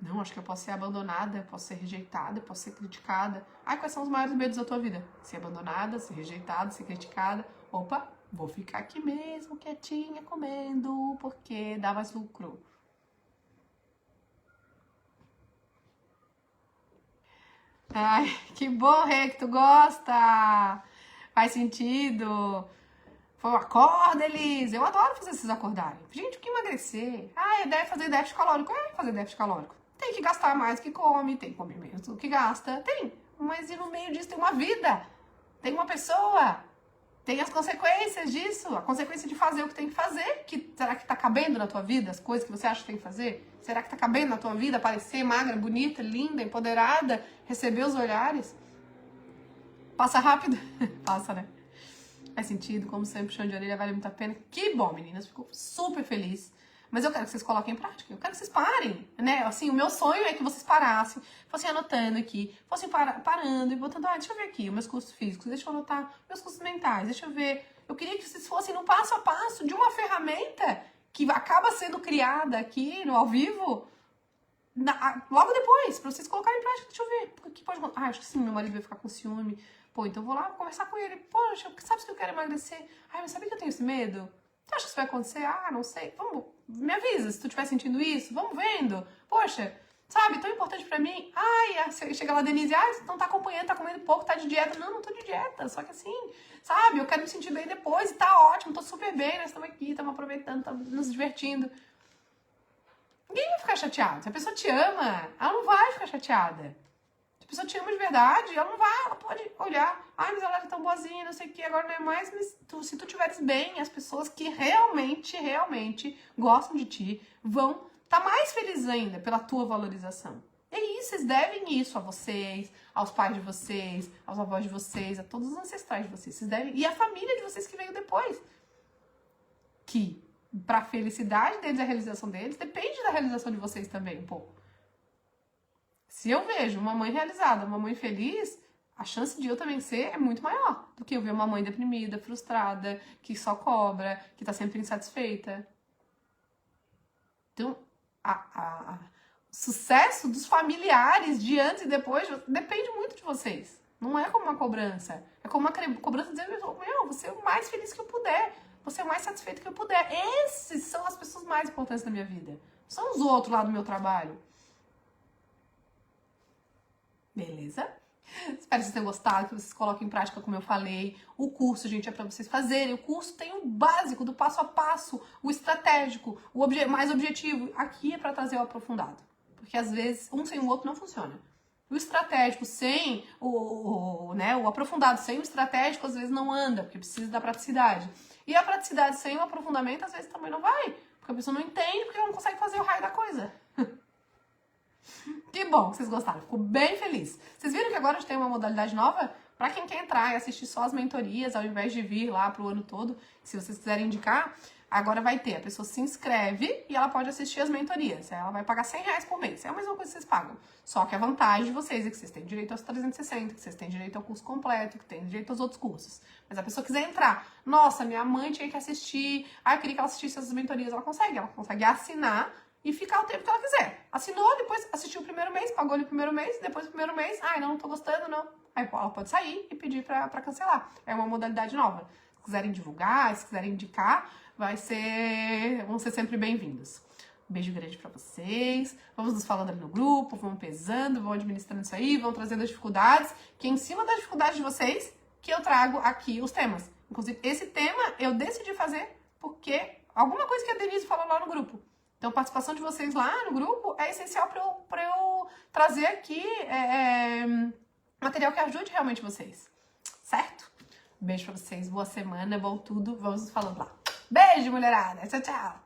Não, acho que eu posso ser abandonada, eu posso ser rejeitada, eu posso ser criticada. Ai, quais são os maiores medos da tua vida? Ser abandonada, ser rejeitada, ser criticada. Opa, vou ficar aqui mesmo, quietinha, comendo, porque dá mais lucro. Ai, que bom, Rê, que tu gosta! Faz sentido. Acorda, Elise. Eu adoro fazer vocês acordarem. Gente, o que emagrecer? Ah, deve fazer déficit calórico. Fazer déficit calórico. Tem que gastar mais do que come, tem que comer menos do que gasta. Tem. Mas e no meio disso tem uma vida. Tem uma pessoa. Tem as consequências disso. A consequência de fazer o que tem que fazer. Será que tá cabendo na tua vida as coisas que você acha que tem que fazer? Será que tá cabendo na tua vida parecer magra, bonita, linda, empoderada? Receber os olhares? Passa rápido? Passa, né? Faz sentido, como sempre, puxão de orelha vale muito a pena. Que bom, meninas, fico super feliz. Mas eu quero que vocês coloquem em prática, eu quero que vocês parem, né? Assim, o meu sonho é que vocês parassem, fossem anotando aqui, fossem parando e botando, deixa eu ver aqui, os meus custos físicos, deixa eu anotar meus custos mentais, deixa eu ver. Eu queria que vocês fossem no passo a passo de uma ferramenta que acaba sendo criada aqui no ao vivo, logo depois, pra vocês colocarem em prática. Deixa eu ver, o que pode acontecer? Acho que sim, meu marido vai ficar com ciúme. Pô, então eu vou lá conversar com ele. Poxa, sabe que eu quero emagrecer? Mas sabia que eu tenho esse medo? Tu acha que isso vai acontecer? Não sei. Vamos, me avisa se tu estiver sentindo isso. Vamos vendo. Poxa, sabe, tão importante pra mim. Chega lá, Denise, você não tá acompanhando, tá comendo pouco, tá de dieta. Não tô de dieta, só que assim, sabe, eu quero me sentir bem depois e tá ótimo, tô super bem, nós estamos aqui, estamos aproveitando, estamos nos divertindo. Ninguém vai ficar chateado. Se a pessoa te ama, ela não vai ficar chateada. Se a pessoa te ama de verdade, ela não vai, ela pode olhar, mas ela era tão boazinha, não sei o que, agora não é mais, mas se tu estiveres bem, as pessoas que realmente gostam de ti vão estar mais felizes ainda pela tua valorização. E aí, vocês devem isso a vocês, aos pais de vocês, aos avós de vocês, a todos os ancestrais de vocês. Vocês devem, e a família de vocês que veio depois. Que, pra felicidade deles, a realização deles, depende da realização de vocês também, um pouco. Se eu vejo uma mãe realizada, uma mãe feliz, a chance de eu também ser é muito maior do que eu ver uma mãe deprimida, frustrada, que só cobra, que tá sempre insatisfeita. Então, o sucesso dos familiares de antes e depois depende muito de vocês. Não é como uma cobrança. É como uma cobrança dizendo, vou ser o mais feliz que eu puder, vou ser o mais satisfeito que eu puder. Esses são as pessoas mais importantes da minha vida. São os outros lá do meu trabalho. Beleza? Espero que vocês tenham gostado, que vocês coloquem em prática como eu falei. O curso, gente, é para vocês fazerem. O curso tem o básico, do passo a passo, o estratégico, o mais objetivo. Aqui é para trazer o aprofundado. Porque às vezes, um sem o outro não funciona. O estratégico sem o aprofundado sem o estratégico, às vezes não anda, porque precisa da praticidade. E a praticidade sem o aprofundamento, às vezes também não vai. Porque a pessoa não entende, porque ela não consegue fazer o raio da coisa. Que bom que vocês gostaram, fico bem feliz. Vocês viram que agora a gente tem uma modalidade nova? Pra quem quer entrar e assistir só as mentorias, ao invés de vir lá pro ano todo, se vocês quiserem indicar, agora vai ter. A pessoa se inscreve e ela pode assistir as mentorias. Ela vai pagar R$100 por mês. É a mesma coisa que vocês pagam. Só que a vantagem de vocês é que vocês têm direito aos 360, que vocês têm direito ao curso completo, que têm direito aos outros cursos. Mas a pessoa quiser entrar, nossa, minha mãe tinha que assistir, eu queria que ela assistisse as mentorias. Ela consegue assinar e ficar o tempo que ela quiser. Assinou, depois assistiu o primeiro mês, pagou o primeiro mês, depois o primeiro mês, não tô gostando, não. Aí ela pode sair e pedir pra cancelar. É uma modalidade nova. Se quiserem divulgar, se quiserem indicar, vão ser sempre bem-vindos. Beijo grande pra vocês. Vamos nos falando ali no grupo, vamos pesando, vamos administrando isso aí, vamos trazendo as dificuldades, que é em cima das dificuldades de vocês que eu trago aqui os temas. Inclusive, esse tema eu decidi fazer porque alguma coisa que a Denise falou lá no grupo. Então, a participação de vocês lá no grupo é essencial pra eu trazer aqui material que ajude realmente vocês. Certo? Beijo pra vocês, boa semana, bom tudo. Vamos nos falando lá. Beijo, mulherada. Tchau, tchau.